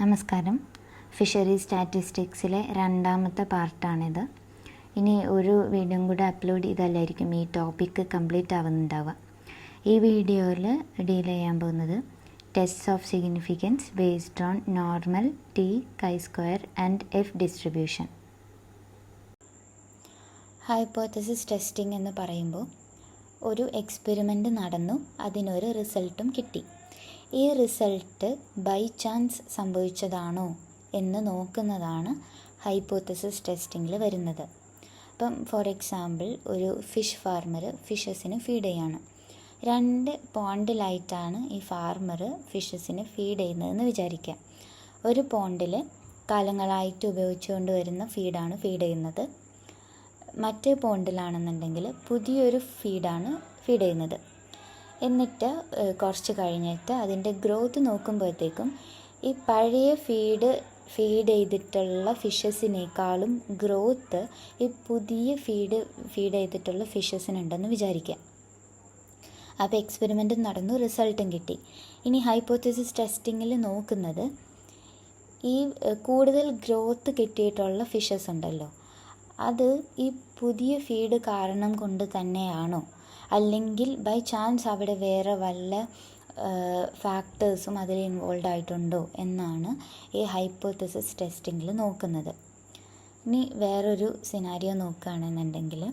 നമസ്കാരം. ഫിഷറി സ്റ്റാറ്റിസ്റ്റിക്സിലെ രണ്ടാമത്തെ പാർട്ടാണിത്. ഇനി ഒരു വീഡിയോയും കൂടെ അപ്ലോഡ് ചെയ്താലായിരിക്കും ഈ ടോപ്പിക്ക് കംപ്ലീറ്റ് ആവുന്നുണ്ടാവുക. ഈ വീഡിയോയിൽ ഡീൽ ചെയ്യാൻ പോകുന്നത് tests of significance based on normal, T, chi square and F distribution. Hypothesis testing എന്ന് പറയുമ്പോൾ ഒരു എക്സ്പെരിമെൻ്റ് നടന്നു, അതിനൊരു റിസൾട്ടും കിട്ടി. ഈ റിസൾട്ട് ബൈ ചാൻസ് സംഭവിച്ചതാണോ എന്ന് നോക്കുന്നതാണ് ഹൈപ്പോത്തസിസ് ടെസ്റ്റിങ്ങിൽ വരുന്നത്. ഇപ്പം ഫോർ എക്സാമ്പിൾ, ഒരു ഫിഷ് ഫാർമർ ഫിഷസിന് ഫീഡ് ചെയ്യാണ്. 2 പോണ്ടിലായിട്ടാണ് ഈ ഫാർമർ ഫിഷസിന് ഫീഡ് ചെയ്യുന്നതെന്ന് വിചാരിക്കുക. ഒരു പോണ്ടിൽ കാലങ്ങളായിട്ട് ഉപയോഗിച്ചുകൊണ്ട് വരുന്ന ഫീഡാണ് ഫീഡ് ചെയ്യുന്നത്. മറ്റേ പോണ്ടിലാണെന്നുണ്ടെങ്കിൽ പുതിയൊരു ഫീഡാണ് ഫീഡ് ചെയ്യുന്നത്. എന്നിട്ട് കുറച്ച് കഴിഞ്ഞിട്ട് അതിൻ്റെ ഗ്രോത്ത് നോക്കുമ്പോഴത്തേക്കും ഈ പഴയ ഫീഡ് ചെയ്തിട്ടുള്ള ഫിഷസിനേക്കാളും ഗ്രോത്ത് ഈ പുതിയ ഫീഡ് ചെയ്തിട്ടുള്ള ഫിഷസിനുണ്ടെന്ന് വിചാരിക്കുക. അപ്പോൾ എക്സ്പെരിമെൻ്റ് നടന്നു, റിസൾട്ടും കിട്ടി. ഇനി ഹൈപ്പോത്തസിസ് ടെസ്റ്റിങ്ങിൽ നോക്കുന്നത് ഈ കൂടുതൽ ഗ്രോത്ത് കിട്ടിയിട്ടുള്ള ഫിഷസ് ഉണ്ടല്ലോ, അത് ഈ പുതിയ ഫീഡ് കാരണം കൊണ്ട് തന്നെയാണോ, അല്ലെങ്കിൽ ബൈ ചാൻസ് അവിടെ വേറെ വല്ല ഫാക്ടേഴ്സും അതിൽ ഇൻവോൾവ് ആയിട്ടുണ്ടോ എന്നാണ് ഈ ഹൈപ്പോത്തസിസ് ടെസ്റ്റിങ്ങിൽ നോക്കുന്നത്. ഇനി വേറൊരു സിനാരിയോ നോക്കുകയാണെന്നുണ്ടെങ്കിൽ,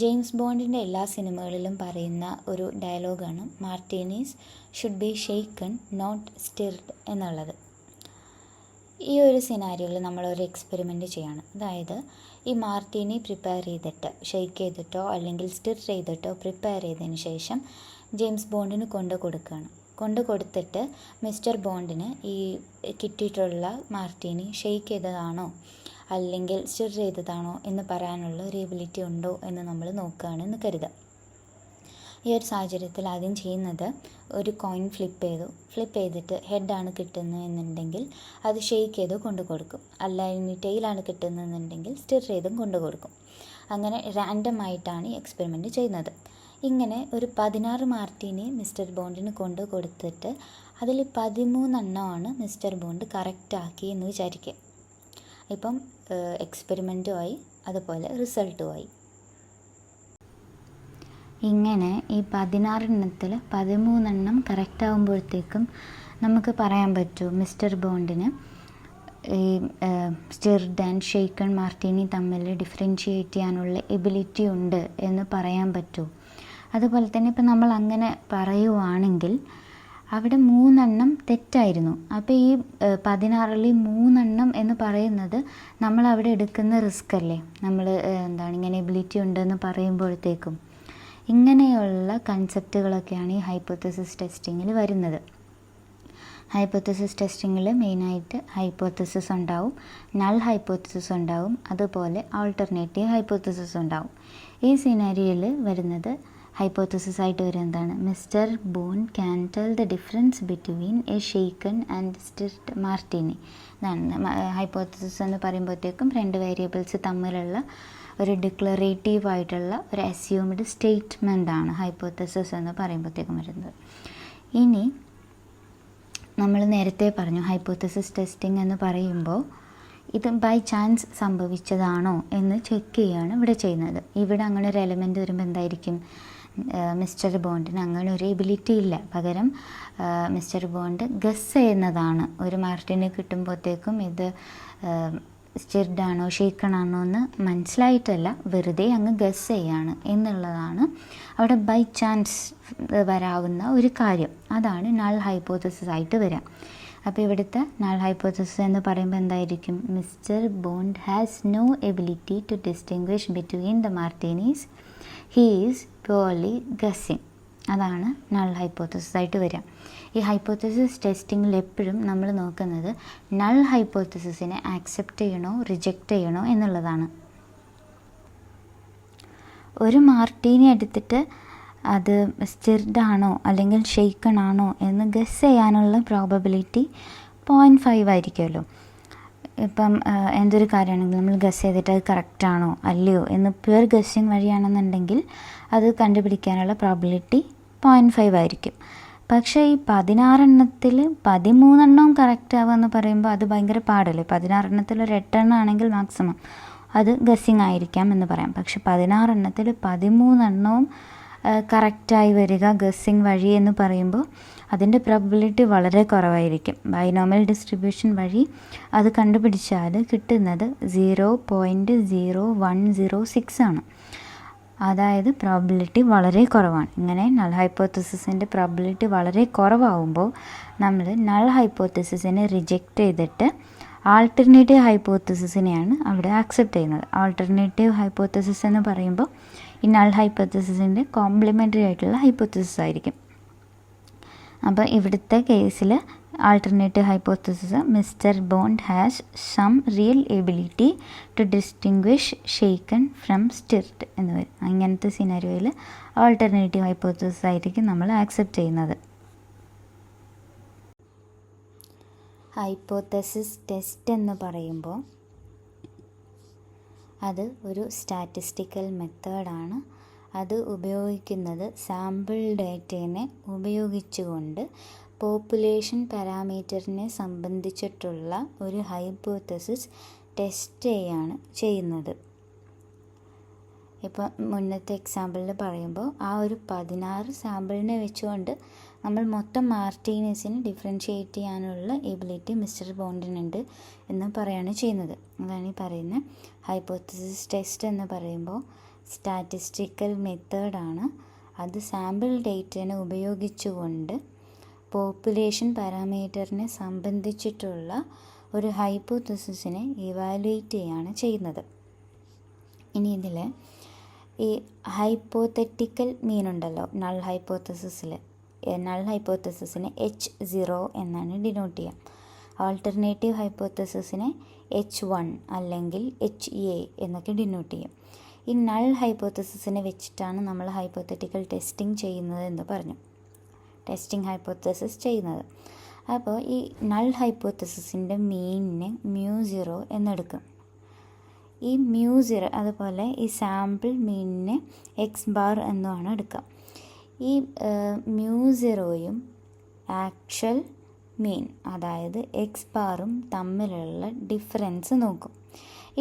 ജെയിംസ് ബോണ്ടിൻ്റെ എല്ലാ സിനിമകളിലും പറയുന്ന ഒരു ഡയലോഗാണ് martinis should be shaken not stirred എന്നുള്ളത്. ഈ ഒരു സിനാരിയോയിൽ നമ്മളൊരു എക്സ്പെരിമെൻറ്റ് ചെയ്യാണ്. അതായത് ഈ മാർട്ടിനി പ്രിപ്പയർ ചെയ്തിട്ട് ഷെയ്ക്ക് ചെയ്തിട്ടോ അല്ലെങ്കിൽ സ്റ്റിർ ചെയ്തിട്ടോ പ്രിപ്പയർ ചെയ്തതിന് ശേഷം ജെയിംസ് ബോണ്ടിന് കൊണ്ടു കൊടുത്തിട്ട് മിസ്റ്റർ ബോണ്ടിന് ഈ കിട്ടിയിട്ടുള്ള മാർട്ടിനി ഷെയ്ക്ക് ചെയ്തതാണോ അല്ലെങ്കിൽ സ്റ്റിർ ചെയ്തതാണോ എന്ന് പറയാനുള്ള ഒരു എബിലിറ്റി ഉണ്ടോ എന്ന് നമ്മൾ നോക്കുകയാണെന്ന് കരുതുക. ഈ ഒരു സാഹചര്യത്തിൽ ആദ്യം ചെയ്യുന്നത് ഒരു കോയിൻ ഫ്ലിപ്പ് ചെയ്തിട്ട് ഹെഡാണ് കിട്ടുന്നത് എന്നുണ്ടെങ്കിൽ അത് ഷെയ്ക്ക് ചെയ്ത് കൊണ്ടു കൊടുക്കും. അല്ല ഇനി ടെയിലാണ് കിട്ടുന്നതെന്നുണ്ടെങ്കിൽ സ്റ്റിർ ചെയ്തും കൊണ്ടു കൊടുക്കും. അങ്ങനെ റാൻഡമായിട്ടാണ് ഈ എക്സ്പെരിമെൻറ്റ് ചെയ്യുന്നത്. ഇങ്ങനെ ഒരു 16 മാർട്ടിനി മിസ്റ്റർ ബോണ്ടിന് കൊണ്ടു കൊടുത്തിട്ട് അതിൽ 13 എണ്ണമാണ് മിസ്റ്റർ ബോണ്ട് കറക്റ്റാക്കി എന്ന് വിചാരിക്കുക. ഇപ്പം എക്സ്പെരിമെൻറ്റുമായി അതുപോലെ റിസൾട്ടുമായി. ഇങ്ങനെ ഈ 16 എണ്ണത്തിൽ 13 എണ്ണം കറക്റ്റ് ആകുമ്പോഴത്തേക്കും നമുക്ക് പറയാൻ പറ്റും മിസ്റ്റർ ബോണ്ടിന് ഈ സ്റ്റിർഡ് ആൻഡ് ഷെയ്ക്കൺ മാർട്ടിനി തമ്മിൽ ഡിഫറൻഷിയേറ്റ് ചെയ്യാനുള്ള എബിലിറ്റി ഉണ്ട് എന്ന് പറയാൻ പറ്റുമോ? അതുപോലെ തന്നെ ഇപ്പം നമ്മൾ അങ്ങനെ പറയുവാണെങ്കിൽ അവിടെ 3 എണ്ണം തെറ്റായിരുന്നു. അപ്പോൾ ഈ 16 3 എണ്ണം എന്ന് പറയുന്നത് നമ്മൾ അവിടെ എടുക്കുന്ന റിസ്ക് അല്ലേ? നമ്മൾ ഇങ്ങനെ എബിലിറ്റി ഉണ്ടെന്ന് പറയുമ്പോഴത്തേക്കും ഇങ്ങനെയുള്ള കൺസെപ്റ്റുകളൊക്കെയാണ് ഈ ഹൈപ്പോത്തസിസ് ടെസ്റ്റിങ്ങിൽ വരുന്നത്. ഹൈപ്പോത്തസിസ് ടെസ്റ്റിങ്ങിൽ മെയിനായിട്ട് ഹൈപ്പോത്തസിസ് ഉണ്ടാവും, നൾ ഹൈപ്പോത്തസിസ് ഉണ്ടാവും, അതുപോലെ ആൾട്ടർനേറ്റീവ് ഹൈപ്പോത്തസിസ് ഉണ്ടാവും. ഈ സിനാരിയോയിൽ വരുന്നത് ഹൈപ്പോത്തസിസ് ആയിട്ട് വരുന്നതാണ് mister Bond can tell the difference between a shaken and stirred martini. ഇതാണ് ഹൈപ്പോത്തസിസ് എന്ന് പറയുമ്പോഴത്തേക്കും 2 വേരിയബിൾസ് തമ്മിലുള്ള ഒരു ഡിക്ലറേറ്റീവ് ആയിട്ടുള്ള ഒരു അസ്യൂംഡ് സ്റ്റേറ്റ്മെൻ്റ് ആണ് ഹൈപ്പോത്തസിസ് എന്ന് പറയുമ്പോഴത്തേക്കും വരുന്നത്. ഇനി നമ്മൾ നേരത്തെ പറഞ്ഞു ഹൈപ്പോത്തസിസ് ടെസ്റ്റിംഗ് എന്ന് പറയുമ്പോൾ ഇത് ബൈ ചാൻസ് സംഭവിച്ചതാണോ എന്ന് ചെക്ക് ചെയ്യുകയാണ് ഇവിടെ ചെയ്യുന്നത്. ഇവിടെ അങ്ങനെ ഒരു എലമെൻറ്റ് വരുമ്പോൾ എന്തായിരിക്കും, മിസ്റ്റർ ബോണ്ടിന് അങ്ങനെ ഒരു എബിലിറ്റി ഇല്ല. പകരം മിസ്റ്റർ ബോണ്ട് ഗസ് ചെയ്യുന്നതാണ്. ഒരു മാർട്ടിന് കിട്ടുമ്പോഴത്തേക്കും ഇത് സ്റ്റിർഡാണോ ഷെയ്ക്കണാണോ എന്ന് മനസ്സിലായിട്ടല്ല, വെറുതെ അങ്ങ് ഗസ് ചെയ്യാണ് എന്നുള്ളതാണ് അവിടെ ബൈ ചാൻസ് വരാവുന്ന ഒരു കാര്യം. അതാണ് നൾ ഹൈപ്പോത്തസിസ് ആയിട്ട് വരിക. അപ്പോൾ ഇവിടുത്തെ നൾ ഹൈപ്പോത്തസിസ് എന്ന് പറയുമ്പോൾ എന്തായിരിക്കും, Mr Bond has no ability to distinguish between the martinis, he is purely guessing. അതാണ് നൾ ഹൈപ്പോത്തസിസ് ആയിട്ട് വരിക. ഈ ഹൈപ്പോത്തസിസ് ടെസ്റ്റിങ്ങിൽ എപ്പോഴും നമ്മൾ നോക്കുന്നത് നൾ ഹൈപ്പോത്തസിസിനെ ആക്സെപ്റ്റ് ചെയ്യണോ റിജക്റ്റ് ചെയ്യണോ എന്നുള്ളതാണ്. ഒരു മാർട്ടിനി എടുത്തിട്ട് അത് സ്റ്റിർഡാണോ അല്ലെങ്കിൽ ഷെയ്ക്കൺ ആണോ എന്ന് ഗസ് ചെയ്യാനുള്ള പ്രോബബിലിറ്റി 0.5 ആയിരിക്കുമല്ലോ. ഇപ്പം എന്തൊരു കാര്യമാണെങ്കിലും നമ്മൾ ഗസ് ചെയ്തിട്ട് അത് കറക്റ്റാണോ അല്ലയോ എന്ന് പ്യുവർ ഗസ്സിങ് വഴിയാണെന്നുണ്ടെങ്കിൽ അത് കണ്ടുപിടിക്കാനുള്ള പ്രോബബിലിറ്റി 0.5 ആയിരിക്കും. പക്ഷേ ഈ 16 13 കറക്റ്റ് ആവുക പറയുമ്പോൾ അത് ഭയങ്കര പാടല്ലേ. 16 ഒരു 8 ആണെങ്കിൽ മാക്സിമം അത് ഗസ്സിങ് ആയിരിക്കാം എന്ന് പറയാം. പക്ഷെ 16 13 കറക്റ്റായി വരിക ഗസ്സിങ് വഴി എന്ന് പറയുമ്പോൾ അതിൻ്റെ പ്രോബബിലിറ്റി വളരെ കുറവായിരിക്കും. ബൈനോമിയൽ ഡിസ്ട്രിബ്യൂഷൻ വഴി അത് കണ്ടുപിടിച്ചാൽ കിട്ടുന്നത് 0.0106 ആണ്. അതായത് പ്രോബബിലിറ്റി വളരെ കുറവാണ്. ഇങ്ങനെ നൾ ഹൈപ്പോത്തസിസിൻ്റെ പ്രോബബിലിറ്റി വളരെ കുറവാകുമ്പോൾ നമ്മൾ നൾ ഹൈപ്പോത്തസിസിനെ റിജക്റ്റ് ചെയ്തിട്ട് ആൾട്ടർനേറ്റീവ് ഹൈപ്പോത്തസിസിനെയാണ് അവിടെ ആക്സെപ്റ്റ് ചെയ്യുന്നത്. ആൾട്ടർനേറ്റീവ് ഹൈപ്പോത്തസിസ് എന്ന് പറയുമ്പോൾ ഈ നൾ ഹൈപ്പോത്തസിസിൻ്റെ കോംപ്ലിമെൻ്ററി ആയിട്ടുള്ള ഹൈപ്പോത്തസിസ് ആയിരിക്കും. അപ്പോൾ ഇവിടുത്തെ കേസിൽ alternative hypothesis mister Bond has some real ability to distinguish shaken from stirred എന്ന് വരും. അങ്ങനത്തെ സിനാരിയോയിൽ ആൾട്ടർനേറ്റീവ് ഹൈപ്പോത്തസിസ് ആയിരിക്കും നമ്മൾ ആക്സെപ്റ്റ് ചെയ്യുന്നത്. ഹൈപ്പോത്തസിസ് ടെസ്റ്റ് എന്ന് പറയുമ്പോൾ അത് ഒരു സ്റ്റാറ്റിസ്റ്റിക്കൽ മെത്തേഡാണ്. അത് ഉപയോഗിക്കുന്നത് സാമ്പിൾ ഡേറ്റയെ ഉപയോഗിച്ചുകൊണ്ട് പോപ്പുലേഷൻ പാരാമീറ്ററിനെ സംബന്ധിച്ചിട്ടുള്ള ഒരു ഹൈപ്പോത്തസിസ് ടെസ്റ്റ് ചെയ്യുന്നത്. ഇപ്പോൾ മുന്നത്തെ എക്സാമ്പിളിൽ പറയുമ്പോൾ ആ ഒരു 16 സാമ്പിളിനെ വെച്ചുകൊണ്ട് നമ്മൾ മൊത്തം മാർട്ടീനസിനെ ഡിഫറൻഷ്യേറ്റ് ചെയ്യാനുള്ള എബിലിറ്റി മിസ്റ്റർ ബോണ്ടിനുണ്ട് എന്ന് പറയുകയാണ് ചെയ്യുന്നത്. അതാണ് ഈ പറയുന്ന ഹൈപ്പോത്തസിസ് ടെസ്റ്റ് എന്ന് പറയുമ്പോൾ സ്റ്റാറ്റിസ്റ്റിക്കൽ മെത്തേഡാണ്. അത് സാമ്പിൾ ഡേറ്റനെ ഉപയോഗിച്ചുകൊണ്ട് പോപ്പുലേഷൻ പാരാമീറ്ററിനെ സംബന്ധിച്ചിട്ടുള്ള ഒരു ഹൈപ്പോത്തസിസിനെ ഇവാലുവേറ്റ് ചെയ്യുകയാണ് ചെയ്യുന്നത്. ഇനി ഇതിൽ ഈ ഹൈപ്പോത്തറ്റിക്കൽ മീൻ ഉണ്ടല്ലോ നൾ ഹൈപ്പോത്തസിസിനെ H0 എന്നാണ് ഡിനോട്ട് ചെയ്യുക. ആൾട്ടർനേറ്റീവ് ഹൈപ്പോത്തസിസിനെ H1 അല്ലെങ്കിൽ HA എന്നൊക്കെ ഡിനോട്ട് ചെയ്യും. ഈ നൾ ഹൈപ്പോത്തസിസിനെ വെച്ചിട്ടാണ് നമ്മൾ ഹൈപ്പോത്തറ്റിക്കൽ ടെസ്റ്റിംഗ് ചെയ്യുന്നത് എന്ന് പറഞ്ഞു. ടെസ്റ്റിംഗ് ഹൈപ്പോത്തസിസ് ചെയ്യുന്നത്. അപ്പോൾ ഈ നൾ ഹൈപ്പോത്തസിസിൻ്റെ മീനിനെ μ0 എന്നെടുക്കും. ഈ μ0 അതുപോലെ ഈ സാമ്പിൾ മീനിനെ x⁻ എന്നുമാണ് എടുക്കുക. ഈ μ0യും ആക്ച്വൽ മീൻ അതായത് x⁻ഉം തമ്മിലുള്ള ഡിഫറൻസ് നോക്കും.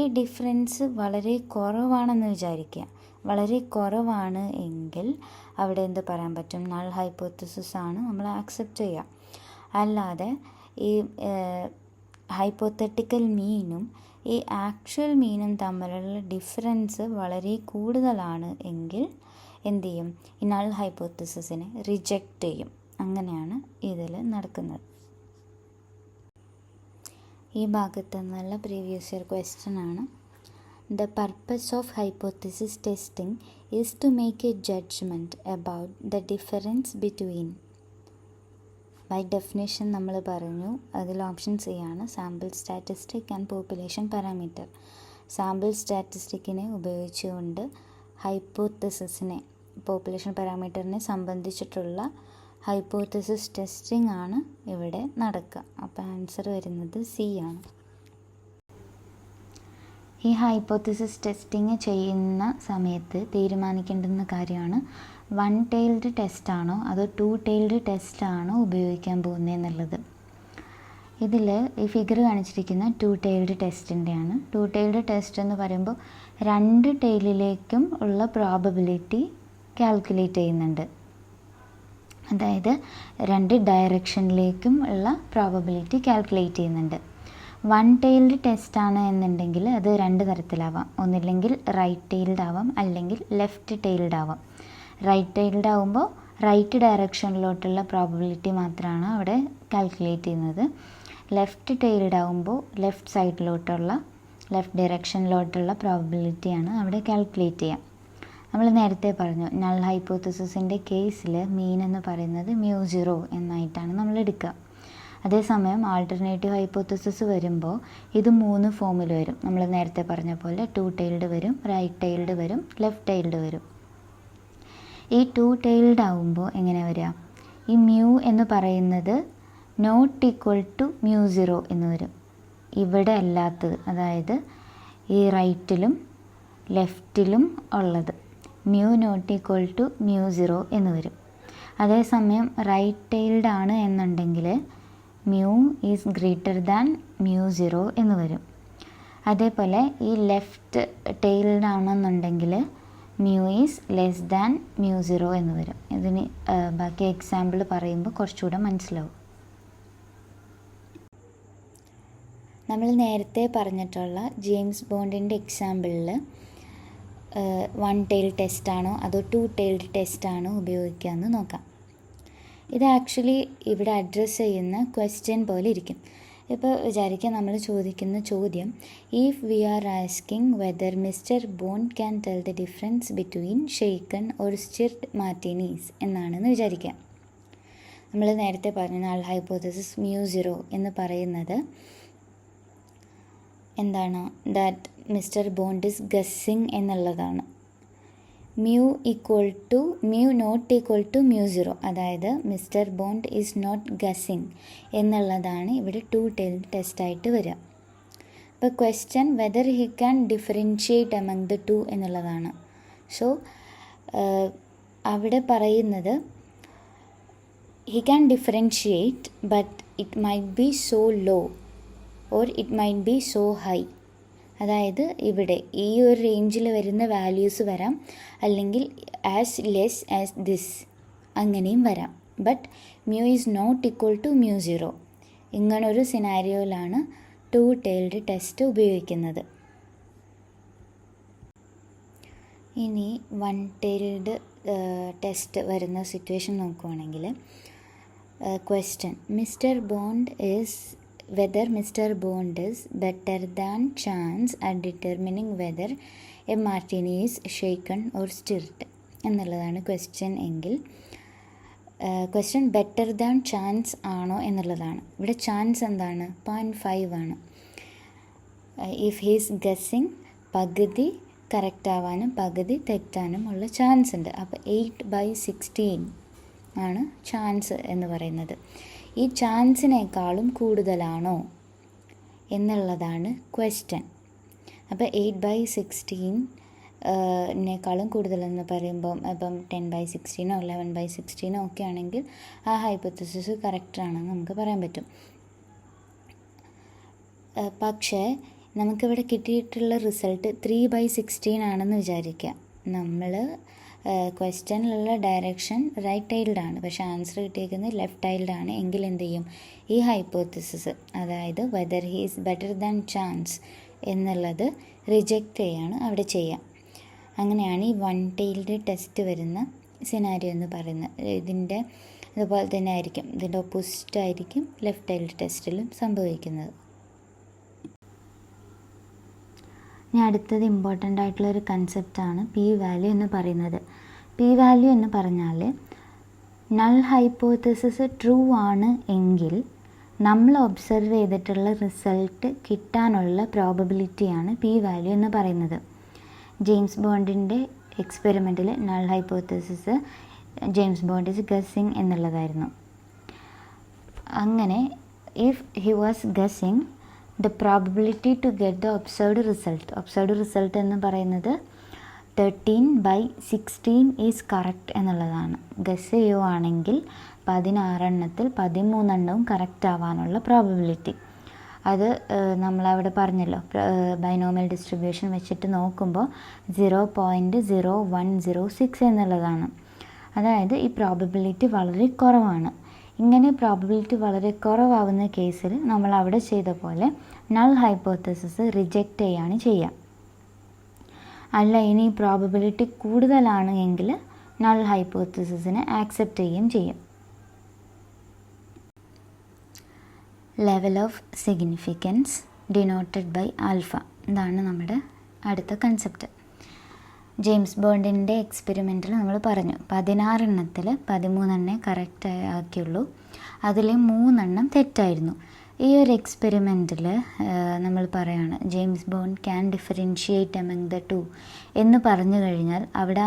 ഈ ഡിഫറൻസ് വളരെ കുറവാണെന്ന് വിചാരിക്കുക. വളരെ കുറവാണ് എങ്കിൽ അവിടെ എന്ത് പറയാൻ പറ്റും? നൾ ഹൈപ്പോത്തസിസ് ആണ് നമ്മൾ ആക്സെപ്റ്റ് ചെയ്യുക. അല്ലാതെ ഈ ഹൈപ്പോത്തറ്റിക്കൽ മീനും ഈ ആക്ച്വൽ മീനും തമ്മിലുള്ള ഡിഫറൻസ് വളരെ കൂടുതലാണ് എങ്കിൽ എന്ത് ചെയ്യും? ഈ നൾ ഹൈപ്പോത്തസിസിനെ റിജക്റ്റ് ചെയ്യും. അങ്ങനെയാണ് ഇതിൽ നടക്കുന്നത്. ഈ ഭാഗത്ത് നിന്നുള്ള പ്രീവിയസ് ഇയർ ക്വസ്റ്റ്യൻ ആണ്. The purpose of hypothesis testing is to make a judgment about the difference between. By definition നമ്മൾ പറഞ്ഞു, അതിൽ ഓപ്ഷൻ സി ആണ് sample statistic and population parameter. Sample സ്റ്റാറ്റിസ്റ്റിക്കിനെ ഉപയോഗിച്ചുകൊണ്ട് ഹൈപ്പോത്തസിസിനെ പോപ്പുലേഷൻ പാരാമീറ്ററിനെ സംബന്ധിച്ചിട്ടുള്ള ഹൈപ്പോത്തസിസ് ടെസ്റ്റിംഗ് ആണ് ഇവിടെ നടക്കുക. അപ്പോൾ ആൻസർ വരുന്നത് സി ആണ്. ഈ ഹൈപ്പോത്തസിസ് ടെസ്റ്റിംഗ് ചെയ്യുന്ന സമയത്ത് തീരുമാനിക്കേണ്ടുന്ന കാര്യമാണ് വൺ ടെയിൽഡ് ടെസ്റ്റാണോ അതോ 2 ടെയിൽഡ് ടെസ്റ്റാണോ ഉപയോഗിക്കാൻ പോകുന്നതെന്നുള്ളത്. ഇതിൽ ഈ ഫിഗർ കാണിച്ചിരിക്കുന്ന 2 ടെയിൽഡ് ടെസ്റ്റിൻ്റെയാണ്. 2 ടെയിൽഡ് ടെസ്റ്റ് എന്ന് പറയുമ്പോൾ 2 ടെയിലിലേക്കും ഉള്ള പ്രോബബിലിറ്റി കാൽക്കുലേറ്റ് ചെയ്യുന്നുണ്ട്. അതായത് 2 ഡയറക്ഷനിലേക്കും ഉള്ള പ്രോബബിലിറ്റി കാൽക്കുലേറ്റ് ചെയ്യുന്നുണ്ട്. 1 ടെയിൽഡ് ടെസ്റ്റാണ് എന്നുണ്ടെങ്കിൽ അത് 2 തരത്തിലാവാം. ഒന്നില്ലെങ്കിൽ റൈറ്റ് ടെയിൽഡ് ആവാം, അല്ലെങ്കിൽ ലെഫ്റ്റ് ടെയിൽഡ് ആവാം. റൈറ്റ് ടെയിൽഡ് ആവുമ്പോൾ റൈറ്റ് ഡയറക്ഷനിലോട്ടുള്ള പ്രോബബിലിറ്റി മാത്രമാണ് അവിടെ കാൽക്കുലേറ്റ് ചെയ്യുന്നത്. ലെഫ്റ്റ് ടെയിൽഡ് ആവുമ്പോൾ ലെഫ്റ്റ് സൈഡിലോട്ടുള്ള ലെഫ്റ്റ് ഡയറക്ഷനിലോട്ടുള്ള പ്രോബബിലിറ്റിയാണ് അവിടെ കാൽക്കുലേറ്റ് ചെയ്യുക. നമ്മൾ നേരത്തെ പറഞ്ഞു നൾ ഹൈപ്പോത്തസിസിൻ്റെ കേസിൽ മീൻ എന്ന് പറയുന്നത് μ0 എന്നായിട്ടാണ് നമ്മൾ എടുക്കുക. അതേസമയം ആൾട്ടർനേറ്റീവ് ഹൈപ്പോത്തസിസ് വരുമ്പോൾ ഇത് 3 ഫോമിൽ വരും. നമ്മൾ നേരത്തെ പറഞ്ഞ പോലെ 2 ടെയിൽഡ് വരും, റൈറ്റ് ടെയിൽഡ് വരും, ലെഫ്റ്റ് ടെയിൽഡ് വരും. ഈ 2 ടെയിൽഡ് ആവുമ്പോൾ എങ്ങനെ വരിക? ഈ മ്യൂ എന്ന് പറയുന്നത് നോട്ട് ഈക്വൽ ടു μ0 എന്ന് വരും. ഇവിടെ അല്ലാത്തത്, അതായത് ഈ റൈറ്റിലും ലെഫ്റ്റിലും ഉള്ളത് മ്യൂ നോട്ട് ഈക്വൽ ടു μ0 എന്ന് വരും. അതേസമയം റൈറ്റ് ടൈൽഡ് ആണ് എന്നുണ്ടെങ്കിൽ മ്യൂ ഈസ് ഗ്രേറ്റർ ദാൻ μ0 എന്ന് വരും. അതേപോലെ ഈ ലെഫ്റ്റ് ടൈൽഡ് ആണെന്നുണ്ടെങ്കിൽ മ്യൂ ഈസ് ലെസ് ദാൻ μ0 എന്ന് വരും. ഇതിന് ബാക്കി എക്സാമ്പിൾ പറയുമ്പോൾ കുറച്ചുകൂടെ മനസ്സിലാവും. നമ്മൾ നേരത്തെ പറഞ്ഞിട്ടുള്ള ജെയിംസ് ബോണ്ടിൻ്റെ എക്സാമ്പിളിൽ 1 ടൈൽഡ് ടെസ്റ്റാണോ അതോ 2 ടൈൽഡ് ടെസ്റ്റാണോ ഉപയോഗിക്കാമെന്ന് നോക്കാം. ഇത് ആക്ച്വലി ഇവിടെ അഡ്രസ്സ് ചെയ്യുന്ന ക്വസ്റ്റ്യൻ പോലെ ഇരിക്കും. ഇപ്പോൾ വിചാരിക്കുക നമ്മൾ ചോദിക്കുന്ന ചോദ്യം if we are asking whether Mr Bond can tell the difference between shaken or stirred martinis എന്നാണെന്ന് വിചാരിക്കുക. നമ്മൾ നേരത്തെ പറഞ്ഞ നൾ ഹൈപ്പോത്തസിസ് μ0 എന്ന് പറയുന്നത് എന്താണ്? That mister Bond is guessing എന്നുള്ളതാണ്. മ്യൂ നോട്ട് ഈക്വൽ ടു μ0, അതായത് mister Bond is not guessing എന്നുള്ളതാണ് ഇവിടെ 2 ടൈൽഡ് ടെസ്റ്റായിട്ട് വരിക. അപ്പോൾ question whether he can differentiate among the 2 എന്നുള്ളതാണ്. സോ അവിടെ പറയുന്നത് he can differentiate but it might be so low or it might be so high. അതായത് ഇവിടെ ഈ ഒരു റേഞ്ചിൽ വരുന്ന വാല്യൂസ് വരാം, അല്ലെങ്കിൽ ആസ് ലെസ് ആസ് ദിസ് അങ്ങനെയും വരാം. But mu is not equal to μ0. ഇങ്ങനൊരു സിനാരിയോയിലാണ് 2 ടൈൽഡ് ടെസ്റ്റ് ഉപയോഗിക്കുന്നത്. ഇനി 1 ടൈൽഡ് ടെസ്റ്റ് വരുന്ന സിറ്റുവേഷൻ നോക്കുവാണെങ്കിൽ question whether Mr. Bond is better than chance at determining whether a martini is shaken or stirred എന്നുള്ളതാണ് question എങ്കിൽ ക്വസ്റ്റ്യൻ ബെറ്റർ ദാൻ ചാൻസ് ആണോ എന്നുള്ളതാണ്. ഇവിടെ ചാൻസ് എന്താണ്? 0.5 ആണ്. ഇഫ് ഹീസ് ഗസ്സിങ് പകുതി കറക്റ്റ് ആവാനും പകുതി തെറ്റാനും ഉള്ള ചാൻസ് ഉണ്ട്. അപ്പോൾ 8/16 ആണ് ചാൻസ് എന്ന് പറയുന്നത്. ഈ ചാൻസിനേക്കാളും കൂടുതലാണോ എന്നുള്ളതാണ് ക്വസ്റ്റ്യൻ. അപ്പോൾ 8/16 നേക്കാളും കൂടുതലെന്ന് പറയുമ്പം ഇപ്പം 10/16 11/16 ഒക്കെ ആണെങ്കിൽ ആ ഹൈപ്പോത്തസിസ് കറക്റ്റാണെന്ന് നമുക്ക് പറയാൻ പറ്റും. പക്ഷേ നമുക്കിവിടെ കിട്ടിയിട്ടുള്ള റിസൾട്ട് 3/16 ആണെന്ന് വിചാരിക്കുക. നമ്മൾ ക്വസ്റ്റ്യനിലുള്ള ഡയറക്ഷൻ റൈറ്റ് ടൈൽഡ് ആണ്, പക്ഷേ ആൻസർ കിട്ടിയിരിക്കുന്നത് ലെഫ്റ്റ് ടൈൽഡ് ആണ്. എങ്കിൽ എന്ത് ചെയ്യും? ഈ ഹൈപ്പോത്തസിസ്, അതായത് whether he is better than chance എന്നുള്ളത് റിജക്റ്റ് ചെയ്യാണ് അവിടെ ചെയ്യാം. അങ്ങനെയാണ് ഈ 1 ടൈൽഡ് ടെസ്റ്റ് വരുന്ന സിനാരിയോ എന്ന് പറയുന്നത്. ഇതിൻ്റെ ഇതുപോലെ തന്നെ ആയിരിക്കും, ഇതിൻ്റെ ഓപ്പോസിറ്റ് ആയിരിക്കും ലെഫ്റ്റ് ടൈൽഡ് ടെസ്റ്റിലും സംഭവിക്കുന്നത്. ഇനി അടുത്തത് ഇമ്പോർട്ടൻ്റ് ആയിട്ടുള്ളൊരു കൺസെപ്റ്റാണ് പി വാല്യൂ എന്ന് പറയുന്നത്. പി വാല്യൂ എന്ന് പറഞ്ഞാൽ നൾ ഹൈപ്പോത്തസിസ് ട്രൂ ആണ് എങ്കിൽ നമ്മൾ ഒബ്സർവ് ചെയ്തിട്ടുള്ള റിസൾട്ട് കിട്ടാനുള്ള പ്രോബബിലിറ്റിയാണ് പി വാല്യൂ എന്ന് പറയുന്നത്. ജെയിംസ് ബോണ്ടിൻ്റെ എക്സ്പെരിമെൻറ്റിൽ null hypothesis James Bond is guessing എന്നുള്ളതായിരുന്നു. അങ്ങനെ if he was guessing the probability to get the observed result എന്ന് പറയുന്നത് 13/16 ഈസ് കറക്റ്റ് എന്നുള്ളതാണ്. ഗസ് ചെയ്യുവാണെങ്കിൽ 16 എണ്ണത്തിൽ 13 എണ്ണവും കറക്റ്റ് ആവാനുള്ള പ്രോബബിലിറ്റി. അത് നമ്മളവിടെ പറഞ്ഞല്ലോ, ബൈനോമിയൽ ഡിസ്ട്രിബ്യൂഷൻ വെച്ചിട്ട് നോക്കുമ്പോൾ 0.0106 എന്നുള്ളതാണ്. അതായത് ഈ പ്രോബബിലിറ്റി വളരെ കുറവാണ്. ഇങ്ങനെ പ്രോബബിലിറ്റി വളരെ കുറവാകുന്ന കേസിൽ നമ്മൾ അവിടെ ചെയ്ത പോലെ നൾ ഹൈപ്പോത്തസിസ് റിജക്റ്റ് ചെയ്യാണ് ചെയ്യുക. അല്ല, ഇനി പ്രോബബിലിറ്റി കൂടുതലാണ് എങ്കിൽ നൾ ഹൈപ്പോത്തസിസിനെ ആക്സെപ്റ്റ് ചെയ്യുകയും ചെയ്യും. Level of significance denoted by alpha, ഇതാണ് നമ്മുടെ അടുത്ത കൺസെപ്റ്റ്. ജെയിംസ് ബോണ്ടിൻ്റെ എക്സ്പെരിമെൻറ്റിൽ നമ്മൾ പറഞ്ഞു 16 എണ്ണത്തിൽ 13 എണ്ണേ കറക്റ്റ് ആക്കിയുള്ളൂ, അതിൽ 3 എണ്ണം തെറ്റായിരുന്നു. ഈ ഒരു എക്സ്പെരിമെൻറ്റിൽ നമ്മൾ പറയാണ് James bond can differentiate among the 2 എന്ന് പറഞ്ഞു കഴിഞ്ഞാൽ അവിടെ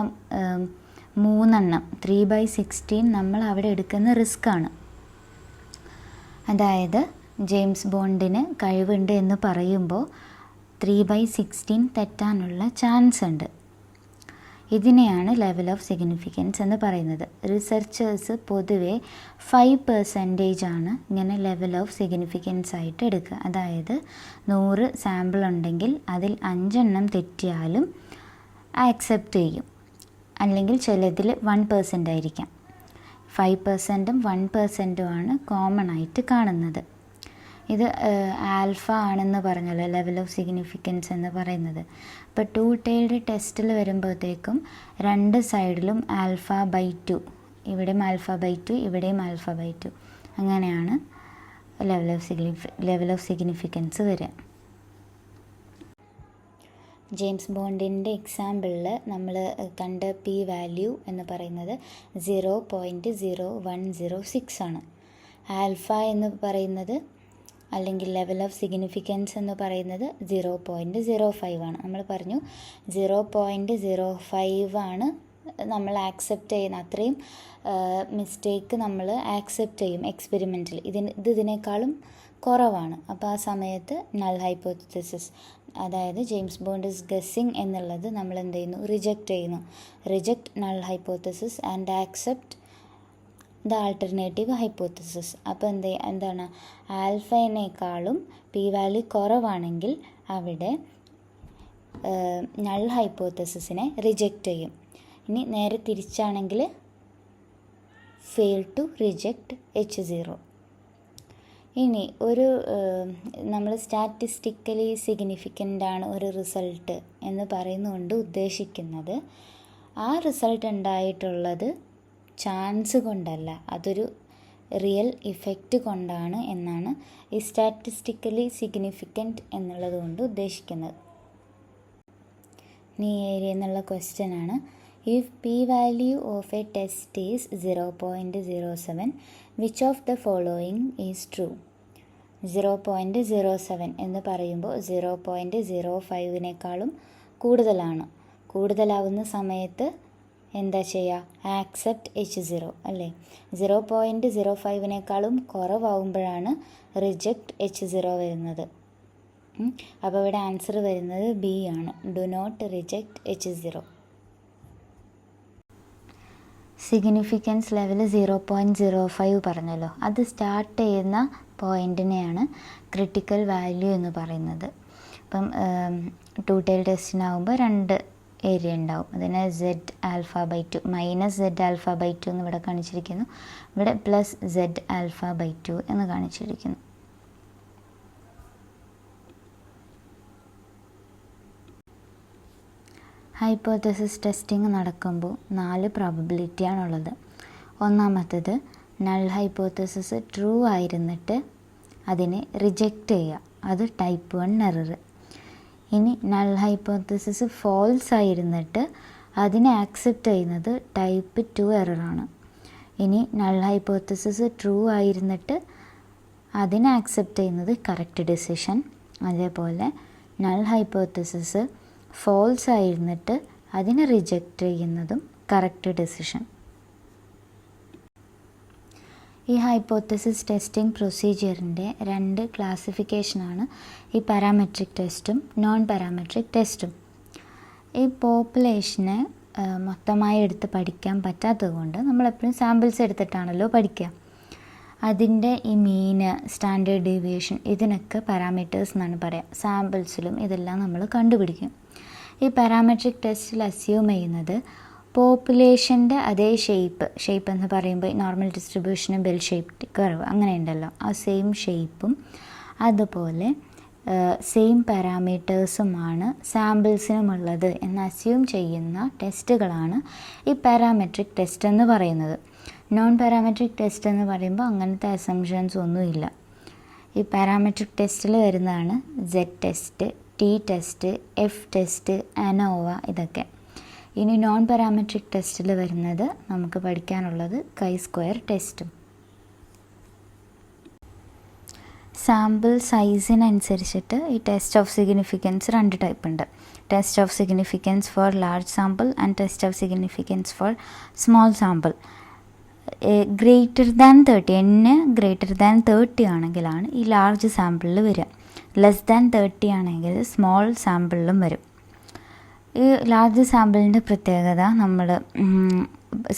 3 എണ്ണം 3/16 നമ്മൾ അവിടെ എടുക്കുന്ന റിസ്ക്കാണ്. അതായത് ജെയിംസ് ബോണ്ടിന് കഴിവുണ്ട് എന്ന് പറയുമ്പോൾ 3/16 തെറ്റാനുള്ള ചാൻസ് ഉണ്ട്. ഇതിനെയാണ് ലെവൽ ഓഫ് സിഗ്നിഫിക്കൻസ് എന്ന് പറയുന്നത്. റിസർച്ചേഴ്സ് പൊതുവെ 5% ആണ് ഇങ്ങനെ ലെവൽ ഓഫ് സിഗ്നിഫിക്കൻസ് ആയിട്ട് എടുക്കുക. അതായത് 100 സാമ്പിൾ ഉണ്ടെങ്കിൽ അതിൽ 5 എണ്ണം തെറ്റിയാലും ആക്സെപ്റ്റ് ചെയ്യും. അല്ലെങ്കിൽ ചിലതിൽ 1% ആയിരിക്കാം. 5%ഉം 1%ഉം ആണ് കോമൺ ആയിട്ട് കാണുന്നത്. ഇത് ആൽഫ ആണെന്ന് പറഞ്ഞല്ലോ ലെവൽ ഓഫ് സിഗ്നിഫിക്കൻസ് എന്ന് പറയുന്നത്. ഇപ്പോൾ 2 ടൈൽഡ് ടെസ്റ്റിൽ വരുമ്പോഴത്തേക്കും 2 സൈഡിലും α/2, ഇവിടെയും α/2, ഇവിടെയും α/2, അങ്ങനെയാണ് ലെവൽ ഓഫ് സിഗ്നിഫിക്കൻസ് വരിക. ജെയിംസ് ബോണ്ടിൻ്റെ എക്സാമ്പിളിൽ നമ്മൾ കണ്ട പി വാല്യൂ എന്ന് പറയുന്നത് 0.0106 ആണ്. ആൽഫ എന്ന് പറയുന്നത് അല്ലെങ്കിൽ ലെവൽ ഓഫ് സിഗ്നിഫിക്കൻസ് എന്ന് പറയുന്നത് 0.05 ആണ്. നമ്മൾ പറഞ്ഞു 0.05 ആണ് നമ്മൾ ആക്സെപ്റ്റ് ചെയ്യുന്ന അത്രയും മിസ്റ്റേക്ക് നമ്മൾ ആക്സെപ്റ്റ് ചെയ്യും എക്സ്പെരിമെൻറ്റിൽ. ഇതിനേക്കാളും കുറവാണ്. അപ്പോൾ ആ സമയത്ത് നൾ ഹൈപ്പോത്തസിസ്, അതായത് ജെയിംസ് ബോണ്ട് ഈസ് ഗസ്സിങ് എന്നുള്ളത് നമ്മൾ എന്ത് ചെയ്യുന്നു, റിജക്റ്റ് ചെയ്യുന്നു. Reject null hypothesis and accept the alternative hypothesis. അപ്പോൾ എന്താണ് ആൽഫേനേക്കാളും പി വാല്യൂ കുറവാണെങ്കിൽ അവിടെ നൾ ഹൈപ്പോത്തസിസിനെ റിജക്റ്റ് ചെയ്യും. ഇനി നേരെ തിരിച്ചാണെങ്കിൽ ഫെയിൽ ടു റിജക്റ്റ് H0. ഇനി നമ്മൾ സ്റ്റാറ്റിസ്റ്റിക്കലി സിഗ്നിഫിക്കൻ്റ് ആണ് ഒരു റിസൾട്ട് എന്ന് പറയുന്നതുകൊണ്ട് ഉദ്ദേശിക്കുന്നത് ആ റിസൾട്ട് ഉണ്ടായിട്ടുള്ളത് ചാൻസ് കൊണ്ടല്ല, അതൊരു റിയൽ ഇഫക്റ്റ് കൊണ്ടാണ് എന്നാണ് ഈ സ്റ്റാറ്റിസ്റ്റിക്കലി സിഗ്നിഫിക്കൻ്റ് എന്നുള്ളത് കൊണ്ട് ഉദ്ദേശിക്കുന്നത്. ഇനി ഏരിയ എന്നുള്ള ക്വസ്റ്റ്യൻ ആണ്. If P value of A test is 0.07 which of the following is true? 0.07 എന്ന് പറയുമ്പോൾ 0.05നേക്കാളും കൂടുതലാവുന്ന സമയത്ത് എന്താ ചെയ്യുക? ആക്സെപ്റ്റ് H0 അല്ലേ. 0.05നേക്കാളും കുറവാകുമ്പോഴാണ് റിജക്റ്റ് H0 വരുന്നത്. അപ്പോൾ ഇവിടെ ആൻസർ വരുന്നത് ബി ആണ്, do not reject H0. Significance level 0.05 പറഞ്ഞല്ലോ, അത് സ്റ്റാർട്ട് ചെയ്യുന്ന പോയിൻറ്റിനെയാണ് ക്രിട്ടിക്കൽ വാല്യൂ എന്ന് പറയുന്നത്. ഇപ്പം 2 ടൈൽ ടെസ്റ്റിനാകുമ്പോൾ 2 ഏരിയ ഉണ്ടാവും. അതിനെ Z∝/2 -Z∝/2 എന്ന് ഇവിടെ കാണിച്ചിരിക്കുന്നു, ഇവിടെ +Z∝/2 എന്ന് കാണിച്ചിരിക്കുന്നു. ഹൈപ്പോത്തസിസ് ടെസ്റ്റിംഗ് നടക്കുമ്പോൾ 4 പ്രോബബിലിറ്റിയാണുള്ളത്. ഒന്നാമത്തേത് നൾ ഹൈപ്പോത്തസിസ് ട്രൂ ആയിരുന്നിട്ട് അതിനെ റിജക്റ്റ് ചെയ്യുക, അത് ടൈപ്പ് 1 എറർ. ഇനി നൾ ഹൈപ്പോത്തസിസ് ഫോൾസ് ആയിരുന്നിട്ട് അതിനെ ആക്സെപ്റ്റ് ചെയ്യുന്നത് ടൈപ്പ് 2 എററാണ്. ഇനി നൾ ഹൈപ്പോത്തസിസ് ട്രൂ ആയിരുന്നിട്ട് അതിനെ ആക്സെപ്റ്റ് ചെയ്യുന്നത് കറക്റ്റ് ഡിസിഷൻ. അതേപോലെ നൾ ഹൈപ്പോത്തസിസ് ഫോൾസ് ആയിരുന്നിട്ട് അതിനെ റിജക്റ്റ് ചെയ്യുന്നതും കറക്റ്റ് ഡിസിഷൻ. ഈ ഹൈപ്പോത്തസിസ് ടെസ്റ്റിംഗ് പ്രൊസീജിയറിൻ്റെ 2 ക്ലാസിഫിക്കേഷനാണ് ഈ പാരാമെട്രിക് ടെസ്റ്റും നോൺ പാരാമെട്രിക് ടെസ്റ്റും. ഈ പോപ്പുലേഷനെ മൊത്തമായി എടുത്ത് പഠിക്കാൻ പറ്റാത്തത് കൊണ്ട് നമ്മളെപ്പോഴും സാമ്പിൾസ് എടുത്തിട്ടാണല്ലോ പഠിക്കുക. അതിൻ്റെ ഈ മീന്, സ്റ്റാൻഡേർഡ് ഡീവിയേഷൻ, ഇതിനൊക്കെ പാരാമീറ്റേഴ്സ് എന്നാണ് പറയുക. സാമ്പിൾസിലും ഇതെല്ലാം നമ്മൾ കണ്ടുപിടിക്കും. ഈ പാരാമെട്രിക് ടെസ്റ്റിൽ അസ്യൂം ചെയ്യുന്നത് പോപ്പുലേഷൻ്റെ അതേ ഷേപ്പ് എന്ന് പറയുമ്പോൾ നോർമൽ ഡിസ്ട്രിബ്യൂഷനും ബെൽ ഷേപ്ഡ് കർവ് അങ്ങനെ ഉണ്ടല്ലോ, ആ സെയിം ഷേപ്പും അതുപോലെ സെയിം പാരാമീറ്റേഴ്സുമാണ് സാമ്പിൾസിനുമുള്ളത് എന്ന് അസ്യൂം ചെയ്യുന്ന ടെസ്റ്റുകളാണ് ഈ പാരാമെട്രിക് ടെസ്റ്റ് എന്ന് പറയുന്നത്. നോൺ പാരാമെട്രിക് ടെസ്റ്റ് എന്ന് പറയുമ്പോൾ അങ്ങനത്തെ അസംഷൻസ് ഒന്നുമില്ല. ഈ പാരാമെട്രിക് ടെസ്റ്റിൽ വരുന്നതാണ് Z test, T test, F test, ANOVA ഇതൊക്കെ. ഇനി നോൺ പാരാമെട്രിക് ടെസ്റ്റിൽ വരുന്നത് നമുക്ക് പഠിക്കാനുള്ളത് chi-square ടെസ്റ്റും. സാമ്പിൾ സൈസിനനുസരിച്ചിട്ട് ഈ ടെസ്റ്റ് ഓഫ് സിഗ്നിഫിക്കൻസ് 2 ടൈപ്പ് ഉണ്ട്. Test of significance for large sample and test of significance for small sample. Greater than 30 greater than 30 ആണെങ്കിലാണ് ഈ ലാർജ് സാമ്പിളിൽ വരിക. ലെസ് ദാൻ 30 ആണെങ്കിൽ സ്മോൾ സാമ്പിളിലും വരും. ഈ ലാർജ് സാമ്പിളിൻ്റെ പ്രത്യേകത നമ്മൾ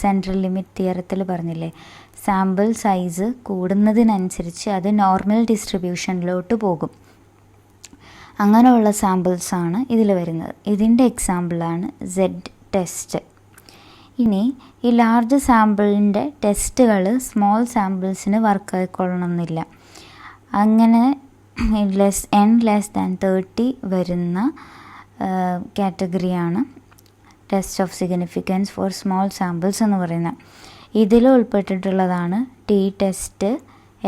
സെൻട്രൽ ലിമിറ്റ് തിയറത്തിൽ പറഞ്ഞില്ലേ, സാമ്പിൾ സൈസ് കൂടുന്നതിനനുസരിച്ച് അത് നോർമൽ ഡിസ്ട്രിബ്യൂഷനിലോട്ട് പോകും. അങ്ങനെയുള്ള സാമ്പിൾസാണ് ഇതിൽ വരുന്നത്. ഇതിൻ്റെ എക്സാമ്പിളാണ് സെഡ് ടെസ്റ്റ്. ഇനി ഈ ലാർജ് സാമ്പിളിൻ്റെ ടെസ്റ്റുകൾ സ്മോൾ സാമ്പിൾസിന് വർക്ക് ആയിക്കൊള്ളണമെന്നില്ല. അങ്ങനെ n<30 വരുന്ന കാറ്റഗറിയാണ് test of significance for small samples എന്ന് പറയുന്നത്. ഇതിൽ ഉൾപ്പെട്ടിട്ടുള്ളതാണ് T test,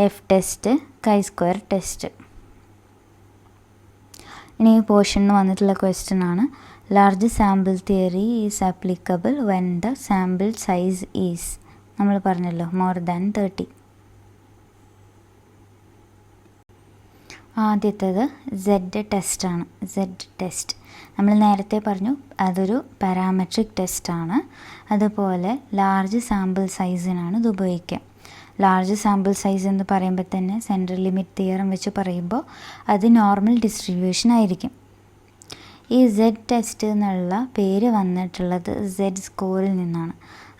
F test, chi-square test. ഇനി ഈ പോർഷനിൽ വന്നിട്ടുള്ള ക്വസ്റ്റ്യൻ ആണ്, large sample theory is applicable when the sample size is, നമ്മൾ പറഞ്ഞല്ലോ, മോർ ദാൻ 30. ആദ്യത്തേത് സെഡ് ടെസ്റ്റാണ്. സെഡ് ടെസ്റ്റ് നമ്മൾ നേരത്തെ പറഞ്ഞു, അതൊരു പാരാമെട്രിക് ടെസ്റ്റാണ്. അതുപോലെ ലാർജ് സാമ്പിൾ സൈസിനാണ് ഇത് ഉപയോഗിക്കുക. ലാർജ് സാമ്പിൾ സൈസ് എന്ന് പറയുമ്പോൾ തന്നെ സെൻട്രൽ ലിമിറ്റ് തിയറം വെച്ച് പറയുമ്പോൾ അത് നോർമൽ ഡിസ്ട്രിബ്യൂഷൻ ആയിരിക്കും. ഈ സെഡ് ടെസ്റ്റ് എന്നുള്ള പേര് വന്നിട്ടുള്ളത് സെഡ് സ്കോറിൽ നിന്നാണ്.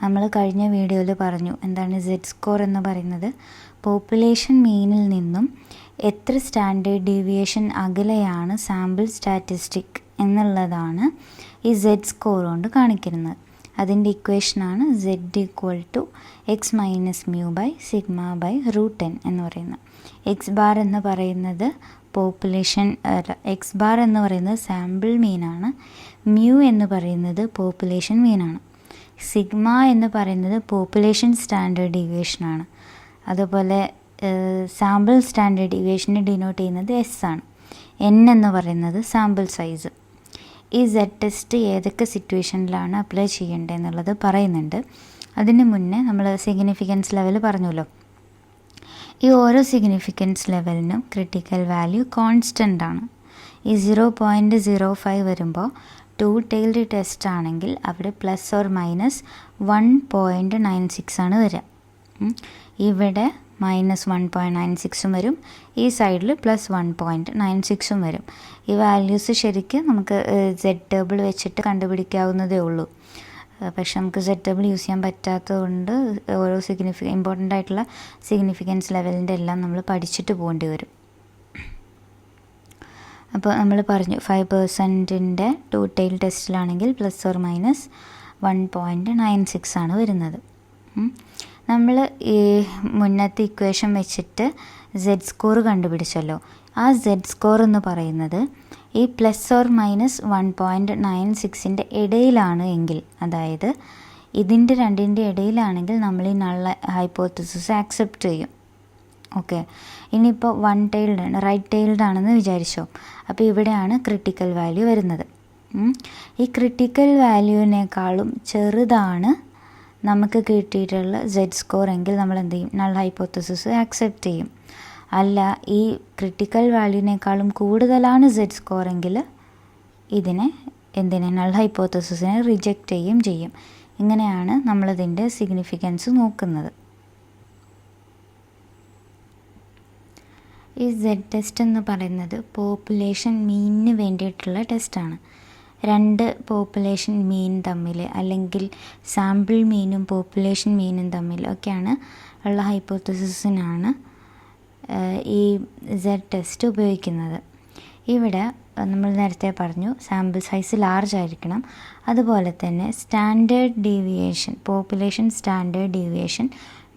നമ്മൾ കഴിഞ്ഞ വീഡിയോയിൽ പറഞ്ഞു എന്താണ് സെഡ് സ്കോർ എന്ന് പറയുന്നത്. പോപ്പുലേഷൻ മീനിൽ നിന്നും എത്ര സ്റ്റാൻഡേർഡ് ഡീവിയേഷൻ അകലെയാണ് സാമ്പിൾ സ്റ്റാറ്റിസ്റ്റിക് എന്നുള്ളതാണ് ഈ സെഡ് സ്കോർ കൊണ്ട് കാണിക്കുന്നത്. അതിൻ്റെ ഇക്വേഷനാണ് z x - μ/σ/√10 എന്ന് പറയുന്നത്. എക്സ് ബാർ എന്ന് പറയുന്നത് എക്സ് ബാർ എന്ന് പറയുന്നത് സാമ്പിൾ മീനാണ്. മ്യൂ എന്ന് പറയുന്നത് പോപ്പുലേഷൻ മീനാണ്. സിഗ്മ എന്ന് പറയുന്നത് പോപ്പുലേഷൻ സ്റ്റാൻഡേർഡ് ഡീവിയേഷനാണ്. അതുപോലെ സാമ്പിൾ സ്റ്റാൻഡേർഡ് ഡീവിയേഷനെ ഡിനോട്ട് ചെയ്യുന്നത് എസ് ആണ്. എൻ എന്ന് പറയുന്നത് സാമ്പിൾ സൈസ്. ഈ സെഡ് ടെസ്റ്റ് ഏതൊക്കെ സിറ്റുവേഷനിലാണ് അപ്ലൈ ചെയ്യേണ്ടത് എന്നുള്ളത് പറയുന്നുണ്ട്. അതിന് മുന്നേ നമ്മൾ സിഗ്നിഫിക്കൻസ് ലെവൽ പറഞ്ഞല്ലോ. ഈ ഓരോ സിഗ്നിഫിക്കൻസ് ലെവലിനും ക്രിട്ടിക്കൽ വാല്യൂ കോൺസ്റ്റൻ്റ് ആണ്. ഈ 0.05 വരുമ്പോൾ 2 tailed ടെസ്റ്റ് ആണെങ്കിൽ അവിടെ ±1.96 ആണ് വരിക. ഇവിടെ -1.96 വരും, ഈ സൈഡിൽ +1.96 വരും. ഈ വാല്യൂസ് ശരിക്കും നമുക്ക് സെഡ് ടേബിൾ വെച്ചിട്ട് കണ്ടുപിടിക്കാവുന്നതേ ഉള്ളൂ. പക്ഷെ നമുക്ക് സെഡ് ടേബിൾ യൂസ് ചെയ്യാൻ പറ്റാത്തതുകൊണ്ട് ഓരോ ഇമ്പോർട്ടൻ്റ് ആയിട്ടുള്ള സിഗ്നിഫിക്കൻസ് ലെവലിൻ്റെ എല്ലാം നമ്മൾ പഠിച്ചിട്ട് പോകേണ്ടി വരും. അപ്പോൾ നമ്മൾ പറഞ്ഞു 5%ൻ്റെ 2 tailed ടെസ്റ്റിലാണെങ്കിൽ ±1.96 ആണ് വരുന്നത്. നമ്മൾ ഈ മുന്നത്തെ ഇക്വേഷൻ വെച്ചിട്ട് സെഡ് സ്കോർ കണ്ടുപിടിച്ചല്ലോ. ആ സെഡ് സ്കോർ എന്ന് പറയുന്നത് ഈ ±1.96ൻ്റെ ഇടയിലാണ് എങ്കിൽ, അതായത് ഇതിൻ്റെ രണ്ടിൻ്റെ ഇടയിലാണെങ്കിൽ നമ്മൾ ഈ നൾ ഹൈപ്പോത്തസിസ് ആക്സെപ്റ്റ് ചെയ്യും. ഓക്കെ, ഇനിയിപ്പോൾ 1 tailed ആണ്, റൈറ്റ് ടൈൽഡ് ആണെന്ന് വിചാരിച്ചോ. അപ്പോൾ ഇവിടെയാണ് ക്രിട്ടിക്കൽ വാല്യൂ വരുന്നത്. ഈ ക്രിട്ടിക്കൽ വാല്യൂവിനേക്കാളും ചെറുതാണ് നമുക്ക് കിട്ടിയിട്ടുള്ള സെഡ് സ്കോർ എങ്കിൽ നമ്മൾ എന്ത് ചെയ്യും, നൾ ഹൈപ്പോത്തസിസ് ആക്സെപ്റ്റ് ചെയ്യും. അല്ല, ഈ ക്രിട്ടിക്കൽ വാല്യൂവിനേക്കാളും കൂടുതലാണ് സെഡ് സ്കോർ എങ്കിൽ നൾ ഹൈപ്പോത്തസിസിനെ റിജക്റ്റ് ചെയ്യും. ഇങ്ങനെയാണ് നമ്മളിതിൻ്റെ സിഗ്നിഫിക്കൻസ് നോക്കുന്നത്. ഈ സെഡ് ടെസ്റ്റ് എന്ന് പറയുന്നത് പോപ്പുലേഷൻ മീനിന് വേണ്ടിയിട്ടുള്ള ടെസ്റ്റാണ്. 2 പോപ്പുലേഷൻ മീൻ തമ്മിൽ, അല്ലെങ്കിൽ സാമ്പിൾ മീനും പോപ്പുലേഷൻ മീനും തമ്മിൽ ഒക്കെയാണ് ഉള്ള ഹൈപ്പോത്തസിസിനാണ് ഈ സെഡ് ടെസ്റ്റ് ഉപയോഗിക്കുന്നത്. ഇവിടെ നമ്മൾ നേരത്തെ പറഞ്ഞു സാമ്പിൾ സൈസ് ലാർജ് ആയിരിക്കണം. അതുപോലെ തന്നെ standard deviation, population standard deviation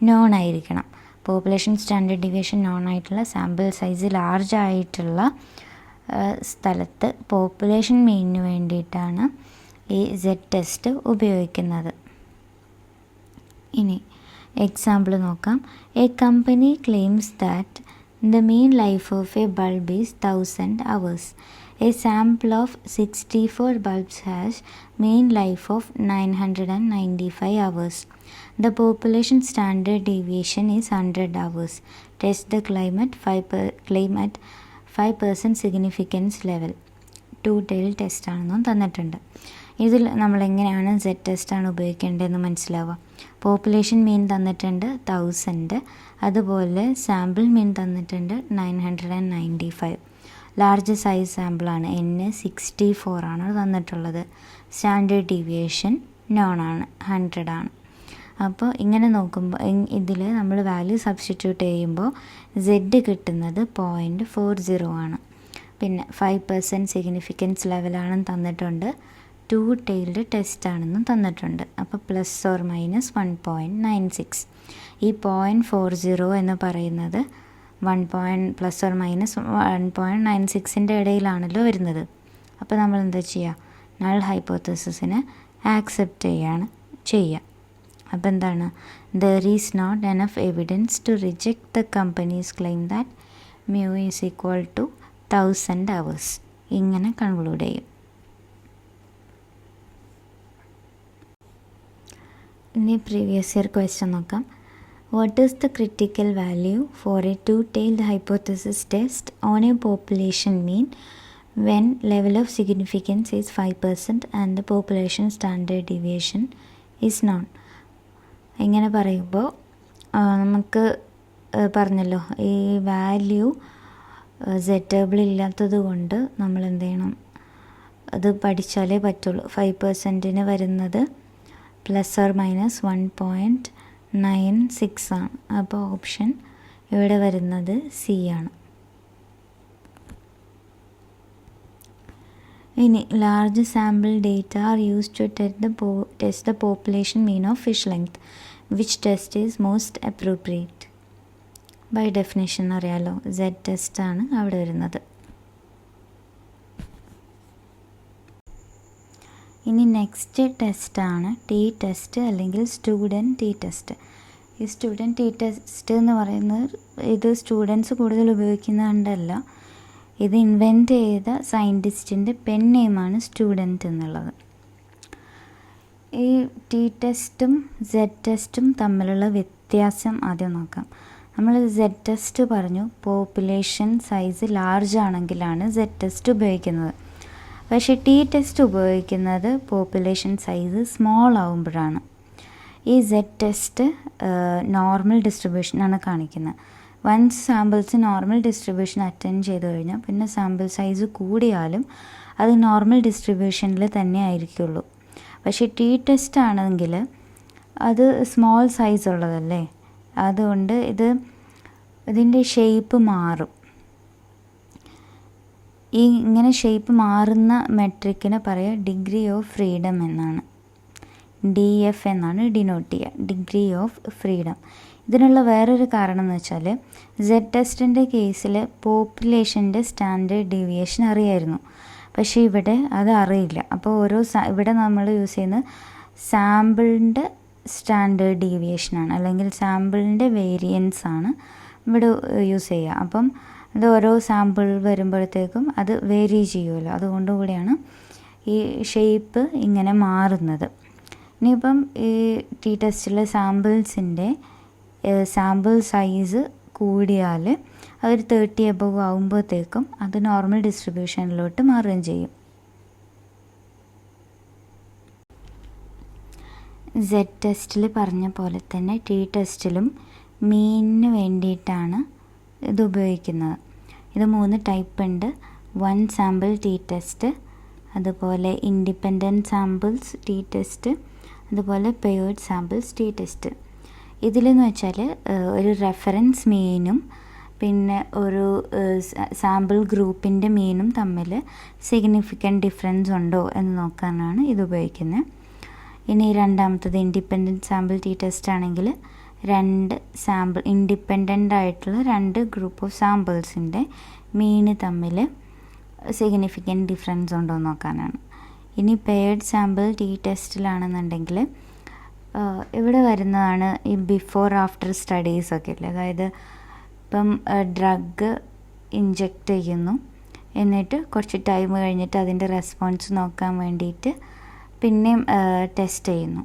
non ആയിരിക്കണം. പോപ്പുലേഷൻ സ്റ്റാൻഡേർഡ് ഡീവിയേഷൻ നോൺ ആയിട്ടുള്ള, സാമ്പിൾ സൈസ് ലാർജ് ആയിട്ടുള്ള സ്ഥലത്ത് പോപ്പുലേഷൻ മീനിന് വേണ്ടിയിട്ടാണ് ഈ സെഡ് ടെസ്റ്റ് ഉപയോഗിക്കുന്നത്. ഇനി എക്സാമ്പിൾ നോക്കാം. A company claims that the mean life of A bulb is 1000 hours. A sample of 64 bulbs has mean life of 995 hours. The population standard deviation is 100 hours. Test the claim at 5% significance level. 2 tailed test ആണെന്നും തന്നിട്ടുണ്ട്. ഇതിൽ നമ്മളെങ്ങനെയാണ് Z ടെസ്റ്റാണ് ഉപയോഗിക്കേണ്ടതെന്ന് മനസ്സിലാവുക. Population മീൻ തന്നിട്ടുണ്ട് 1000, അതുപോലെ sample മീൻ തന്നിട്ടുണ്ട് 995. Large size സാമ്പിളാണ്, N64 ആണ് തന്നിട്ടുള്ളത്. സ്റ്റാൻഡേർഡ് ഡീവിയേഷൻ നോൺ ആണ്, 100 ആണ്. അപ്പോൾ ഇങ്ങനെ നോക്കുമ്പോൾ ഇതിൽ നമ്മൾ വാല്യൂ സബ്സ്റ്റിറ്റ്യൂട്ട് ചെയ്യുമ്പോൾ Z കിട്ടുന്നത് 0.40 ആണ്. പിന്നെ 5% സിഗ്നിഫിക്കൻസ് ലെവലാണെന്ന് തന്നിട്ടുണ്ട്. 2 tailed ടെസ്റ്റ് ആണെന്നും തന്നിട്ടുണ്ട്. അപ്പോൾ ±1.96. ഈ 0.40 എന്ന് പറയുന്നത് ±1.96ൻ്റെ ഇടയിലാണല്ലോ വരുന്നത്. അപ്പോൾ നമ്മൾ എന്താ ചെയ്യുക, നൾ ഹൈപ്പോത്തസിസിനെ ആക്സെപ്റ്റ് ചെയ്യുക. അപ്പോൾ എന്താണ്, there is not enough evidence to reject the company's claim that μ is equal to 1000 hours. ഇങ്ങനെ കൺക്ലൂഡ് ചെയ്യും. ഇനി പ്രീവിയസ് ഇയർ ക്വസ്റ്റ്യൻ നോക്കാം. What is the critical value for a 2-tailed hypothesis test on a population mean when level of significance is 5% and the population standard deviation is known? ഇങ്ങനെ പറയുമ്പോൾ നമുക്ക് പറഞ്ഞല്ലോ, ഈ value സെറ്റബിൾ ഇല്ലാത്തത് കൊണ്ട് നമ്മൾ എന്ത് ചെയ്യണം, അത് പഠിച്ചാലേ പറ്റുള്ളൂ. 5% വരുന്നത് ±1.96 ആണ്. അപ്പോൾ ഓപ്ഷൻ ഇവിടെ വരുന്നത് സി ആണ്. ഇനി large sample data are use to test the population mean of fish length. Which test is most appropriate? By definition അറിയാലോ, Z ടെസ്റ്റാണ് അവിടെ വരുന്നത്. ഇനി നെക്സ്റ്റ് ടെസ്റ്റാണ് ടി ടെസ്റ്റ് അല്ലെങ്കിൽ സ്റ്റുഡൻറ്റ് ടി ടെസ്റ്റ്. ഈ സ്റ്റുഡൻറ്റ് ടി ടെസ്റ്റ് എന്ന് പറയുന്നത് ഇത് സ്റ്റുഡൻസ് കൂടുതൽ ഉപയോഗിക്കുന്നതുകൊണ്ടല്ല, ഇത് ഇൻവെൻറ്റ് ചെയ്ത സയൻറ്റിസ്റ്റിൻ്റെ പെൻ നെയിമാണ് സ്റ്റുഡൻറ്റ് എന്നുള്ളത്. ഈ ടി ടെസ്റ്റും Z ടെസ്റ്റും തമ്മിലുള്ള വ്യത്യാസം ആദ്യം നോക്കാം. നമ്മൾ Z ടെസ്റ്റ് പറഞ്ഞു, പോപ്പുലേഷൻ സൈസ് ലാർജ് ആണെങ്കിലാണ് Z ടെസ്റ്റ് ഉപയോഗിക്കുന്നത്. പക്ഷേ ടി ടെസ്റ്റ് ഉപയോഗിക്കുന്നത് പോപ്പുലേഷൻ സൈസ് സ്മോൾ ആവുമ്പോഴാണ്. ഈ Z ടെസ്റ്റ് നോർമൽ ഡിസ്ട്രിബ്യൂഷനാണ് കാണിക്കുന്നത്. Once samples normal distribution attend ചെയ്ത് കഴിഞ്ഞാൽ പിന്നെ സാമ്പിൾ സൈസ് കൂടിയാലും അത് നോർമൽ ഡിസ്ട്രിബ്യൂഷനിൽ തന്നെ ആയിരിക്കുള്ളൂ. പക്ഷേ ടി ടെസ്റ്റ് ആണെങ്കിൽ അത് സ്മോൾ സൈസ് ഉള്ളതല്ലേ, അതുകൊണ്ട് ഇതിൻ്റെ ഷേപ്പ് മാറും. ഇങ്ങനെ ഷേപ്പ് മാറുന്ന മെട്രിക്കിനെ പറയുക ഡിഗ്രി ഓഫ് ഫ്രീഡം എന്നാണ്. DF എന്നാണ് ഡിനോട്ട് ചെയ്യുക, ഡിഗ്രി ഓഫ് ഫ്രീഡം. ഇതിനുള്ള വേറൊരു കാരണം എന്ന് വെച്ചാൽ Z ടെസ്റ്റിൻ്റെ കേസിൽ പോപ്പുലേഷൻ്റെ സ്റ്റാൻഡേർഡ് ഡീവിയേഷൻ അറിയായിരുന്നു, പക്ഷേ ഇവിടെ അത് അറിയില്ല. അപ്പോൾ ഇവിടെ നമ്മൾ യൂസ് ചെയ്യുന്നത് സാമ്പിളിൻ്റെ സ്റ്റാൻഡേർഡ് ഡീവിയേഷനാണ്, അല്ലെങ്കിൽ സാമ്പിളിൻ്റെ വേരിയൻസ് ആണ് ഇവിടെ യൂസ് ചെയ്യുക. അപ്പം അത് ഓരോ സാമ്പിൾ വരുമ്പോഴത്തേക്കും അത് വേരി ചെയ്യുമല്ലോ, അതുകൊണ്ട് കൂടിയാണ് ഈ ഷേപ്പ് ഇങ്ങനെ മാറുന്നത്. ഇനിയിപ്പം ഈ ടി ടെസ്റ്റിലെ സാമ്പിൾസിൻ്റെ സാമ്പിൾ സൈസ് കൂടിയാൽ അതൊരു 30 above ആകുമ്പോഴത്തേക്കും അത് നോർമൽ ഡിസ്ട്രിബ്യൂഷനിലോട്ട് മാറുകയും ചെയ്യും. Z ടെസ്റ്റിൽ പറഞ്ഞ പോലെ തന്നെ ടി ടെസ്റ്റിലും മീനിന് വേണ്ടിയിട്ടാണ് ഇത് ഉപയോഗിക്കുന്നത്. ഇത് 3 ടൈപ്പ് ഉണ്ട്. 1 സാമ്പിൾ ടി ടെസ്റ്റ്, അതുപോലെ ഇൻഡിപെൻഡൻറ്റ് സാമ്പിൾസ് ടി ടെസ്റ്റ്, അതുപോലെ പെയർഡ് സാമ്പിൾസ് ടി ടെസ്റ്റ്. ഇതിലെന്ന് വെച്ചാൽ ഒരു റെഫറൻസ് മീനും പിന്നെ ഒരു സാമ്പിൾ ഗ്രൂപ്പിൻ്റെ മീനും തമ്മിൽ സിഗ്നിഫിക്കൻറ്റ് ഡിഫറൻസ് ഉണ്ടോ എന്ന് നോക്കാനാണ് ഇത് ഉപയോഗിക്കുന്നത്. ഇനി രണ്ടാമത്തത് ഇൻഡിപെൻഡൻറ്റ് സാമ്പിൾ ടി ടെസ്റ്റ് ആണെങ്കിൽ 2 സാമ്പിൾ ഇൻഡിപെൻഡൻ്റ് ആയിട്ടുള്ള 2 ഗ്രൂപ്പ് ഓഫ് സാമ്പിൾസിൻ്റെ മീന് തമ്മിൽ സിഗ്നിഫിക്കൻറ്റ് ഡിഫറൻസ് ഉണ്ടോ എന്ന് നോക്കാനാണ്. ഇനി പെയർഡ് സാമ്പിൾ ടി ടെസ്റ്റിലാണെന്നുണ്ടെങ്കിൽ ഇവിടെ വരുന്നതാണ് ഈ ബിഫോർ ആഫ്റ്റർ സ്റ്റഡീസൊക്കെ അല്ലേ. അതായത് ഇപ്പം ഡ്രഗ് ഇഞ്ചെക്റ്റ് ചെയ്യുന്നു, എന്നിട്ട് കുറച്ച് ടൈം കഴിഞ്ഞിട്ട് അതിൻ്റെ റെസ്പോൺസ് നോക്കാൻ വേണ്ടിയിട്ട് പിന്നെയും ടെസ്റ്റ് ചെയ്യുന്നു.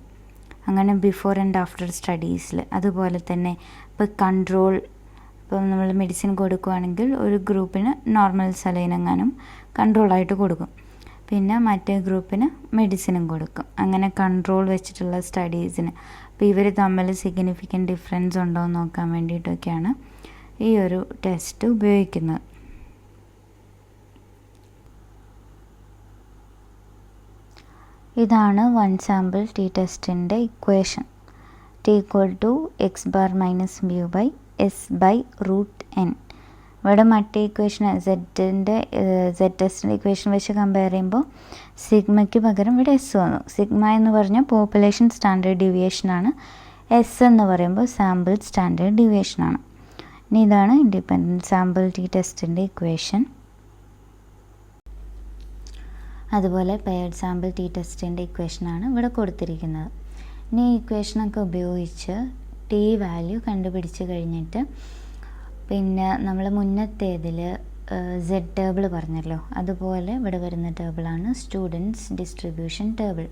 അങ്ങനെ ബിഫോർ ആൻഡ് ആഫ്റ്റർ സ്റ്റഡീസിൽ. അതുപോലെ തന്നെ ഇപ്പോൾ കൺട്രോൾ, ഇപ്പം നമ്മൾ മെഡിസിൻ കൊടുക്കുകയാണെങ്കിൽ ഒരു ഗ്രൂപ്പിന് നോർമൽ സലൈനെങ്ങാനും കൺട്രോളായിട്ട് കൊടുക്കും, പിന്നെ മറ്റേ ഗ്രൂപ്പിന് മെഡിസിനും കൊടുക്കും. അങ്ങനെ കൺട്രോൾ വെച്ചിട്ടുള്ള സ്റ്റഡീസിന് അപ്പോൾ ഇവർ തമ്മിൽ സിഗ്നിഫിക്കൻറ്റ് ഡിഫറൻസ് ഉണ്ടോ എന്ന് നോക്കാൻ വേണ്ടിയിട്ടൊക്കെയാണ് ഈ ഒരു ടെസ്റ്റ് ഉപയോഗിക്കുന്നത്. ഇതാണ് വൺ സാമ്പിൾ ടി ടെസ്റ്റിൻ്റെ equation. T equal to X bar minus mu by S by root N. ഇവിടെ മറ്റേ ഇക്വേഷൻ സെഡ് ടെസ്റ്റിൻ്റെ ഇക്വേഷൻ വെച്ച് കമ്പയർ ചെയ്യുമ്പോൾ സിഗ്മയ്ക്ക് പകരം ഇവിടെ എസ് വന്നു. സിഗ്മ എന്ന് പറഞ്ഞാൽ പോപ്പുലേഷൻ സ്റ്റാൻഡേർഡ് ഡീവിയേഷനാണ്. എസ് എന്ന് പറയുമ്പോൾ സാമ്പിൾ സ്റ്റാൻഡേർഡ് ഡീവിയേഷനാണ്. ഇനി ഇതാണ് ഇൻഡിപെൻഡൻറ്റ് സാമ്പിൾ ടി ടെസ്റ്റിൻ്റെ ഇക്വേഷൻ. അതുപോലെ പെയർഡ് സാമ്പിൾ ടി ടെസ്റ്റിൻ്റെ ഇക്വേഷനാണ് ഇവിടെ കൊടുത്തിരിക്കുന്നത്. ഇനി ഈ ഇക്വേഷനൊക്കെ ഉപയോഗിച്ച് ടി വാല്യൂ കണ്ടുപിടിച്ച് കഴിഞ്ഞിട്ട് പിന്നെ നമ്മൾ മുന്നത്തേതിൽ സെഡ് ടേബിൾ പറഞ്ഞല്ലോ, അതുപോലെ ഇവിടെ വരുന്ന ടേബിളാണ് സ്റ്റുഡൻസ് ഡിസ്ട്രിബ്യൂഷൻ ടേബിൾ.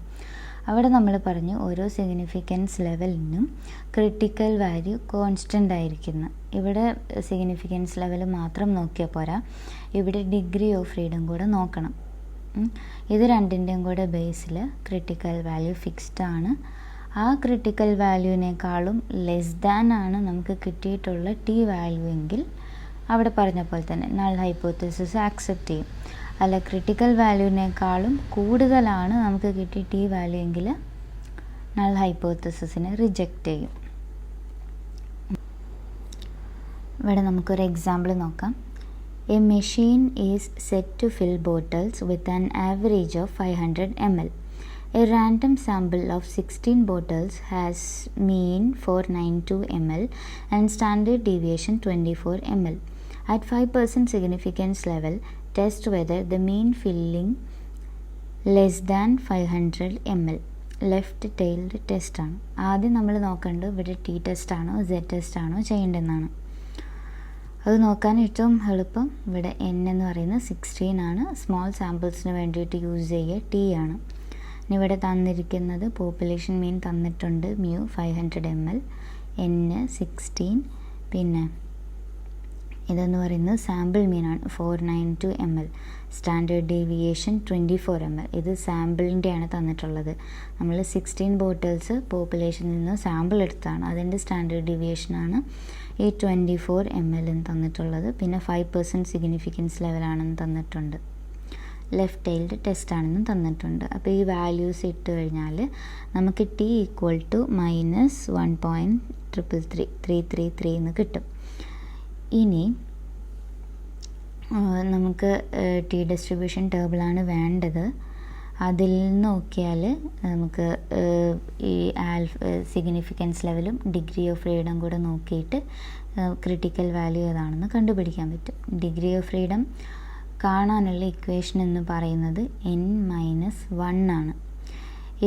അവിടെ നമ്മൾ പറഞ്ഞു ഓരോ സിഗ്നിഫിക്കൻസ് ലെവലിനും ക്രിട്ടിക്കൽ വാല്യൂ കോൺസ്റ്റൻ്റ് ആയിരിക്കുന്നു. ഇവിടെ സിഗ്നിഫിക്കൻസ് ലെവൽ മാത്രം നോക്കിയാൽ പോരാ, ഇവിടെ ഡിഗ്രി ഓഫ് ഫ്രീഡം കൂടെ നോക്കണം. ഇത് രണ്ടിൻ്റെയും കൂടെ ബേസിൽ ക്രിട്ടിക്കൽ വാല്യൂ ഫിക്സ്ഡ് ആണ്. ആ ക്രിട്ടിക്കൽ വാല്യൂവിനേക്കാളും ലെസ് ദാൻ ആണ് നമുക്ക് കിട്ടിയിട്ടുള്ള ടി വാല്യൂ എങ്കിൽ അവിടെ പറഞ്ഞ പോലെ തന്നെ നൾ ഹൈപ്പോത്തസിസ് ആക്സെപ്റ്റ് ചെയ്യും. അല്ല, ക്രിട്ടിക്കൽ വാല്യൂവിനേക്കാളും കൂടുതലാണ് നമുക്ക് കിട്ടിയ ടി വാല്യൂ എങ്കിൽ നൾ ഹൈപ്പോത്തസിസിനെ റിജക്റ്റ് ചെയ്യും. ഇവിടെ നമുക്കൊരു എക്സാമ്പിൾ നോക്കാം. A machine is set to fill bottles with an average of 500 ml. A random sample of 16 bottles has mean 492 ml and standard deviation 24 ml. At 5% significance level, test whether the mean filling less than 500 ml. Left tailed ടെസ്റ്റാണ്. ആദ്യം നമ്മൾ നോക്കേണ്ടത് ഇവിടെ T ടെസ്റ്റാണോ Z ടെസ്റ്റാണോ ചെയ്യേണ്ടതെന്നാണ്. അത് നോക്കാൻ ഏറ്റവും എളുപ്പം ഇവിടെ എൻ എന്ന് പറയുന്നത് 16 ആണ്. സ്മോൾ സാമ്പിൾസിന് വേണ്ടിയിട്ട് യൂസ് ചെയ്യുക ടി ആണ്. ഇവിടെ തന്നിരിക്കുന്നത് പോപ്പുലേഷൻ മീൻ തന്നിട്ടുണ്ട്, മ്യൂ 500 ml, എൻ 16, പിന്നെ ഇതെന്ന് പറയുന്നത് സാമ്പിൾ മീനാണ് 492 ml, സ്റ്റാൻഡേർഡ് ഡീവിയേഷൻ 24 ml. ഇത് സാമ്പിളിൻ്റെയാണ് തന്നിട്ടുള്ളത്. നമ്മൾ 16 ബോട്ടിൽസ് പോപ്പുലേഷനിൽ നിന്ന് സാമ്പിൾ എടുത്താണ്, അതിൻ്റെ സ്റ്റാൻഡേർഡ് ഡീവിയേഷനാണ് ഈ 24 ml എന്ന് തന്നിട്ടുള്ളത്. പിന്നെ 5% സിഗ്നിഫിക്കൻസ് ലെവലാണെന്ന് തന്നിട്ടുണ്ട്. ലെഫ്റ്റ് ടൈൽഡ് ടെസ്റ്റാണെന്നും തന്നിട്ടുണ്ട്. അപ്പോൾ ഈ വാല്യൂസ് ഇട്ട് കഴിഞ്ഞാൽ നമുക്ക് ടി ഈക്വൽ ടു -1.333 എന്ന് കിട്ടും. ഇനി നമുക്ക് ടി ഡിസ്ട്രിബ്യൂഷൻ ടേബിളാണ് വേണ്ടത്. അതിൽ നോക്കിയാൽ നമുക്ക് ഈ സിഗ്നിഫിക്കൻസ് ലെവലും ഡിഗ്രി ഓഫ് ഫ്രീഡം കൂടെ നോക്കിയിട്ട് ക്രിട്ടിക്കൽ വാല്യൂ ഏതാണെന്ന് കണ്ടുപിടിക്കാൻ പറ്റും. ഡിഗ്രി ഓഫ് ഫ്രീഡം കാണാനുള്ള ഇക്വേഷൻ എന്ന് പറയുന്നത് n-1 ആണ്.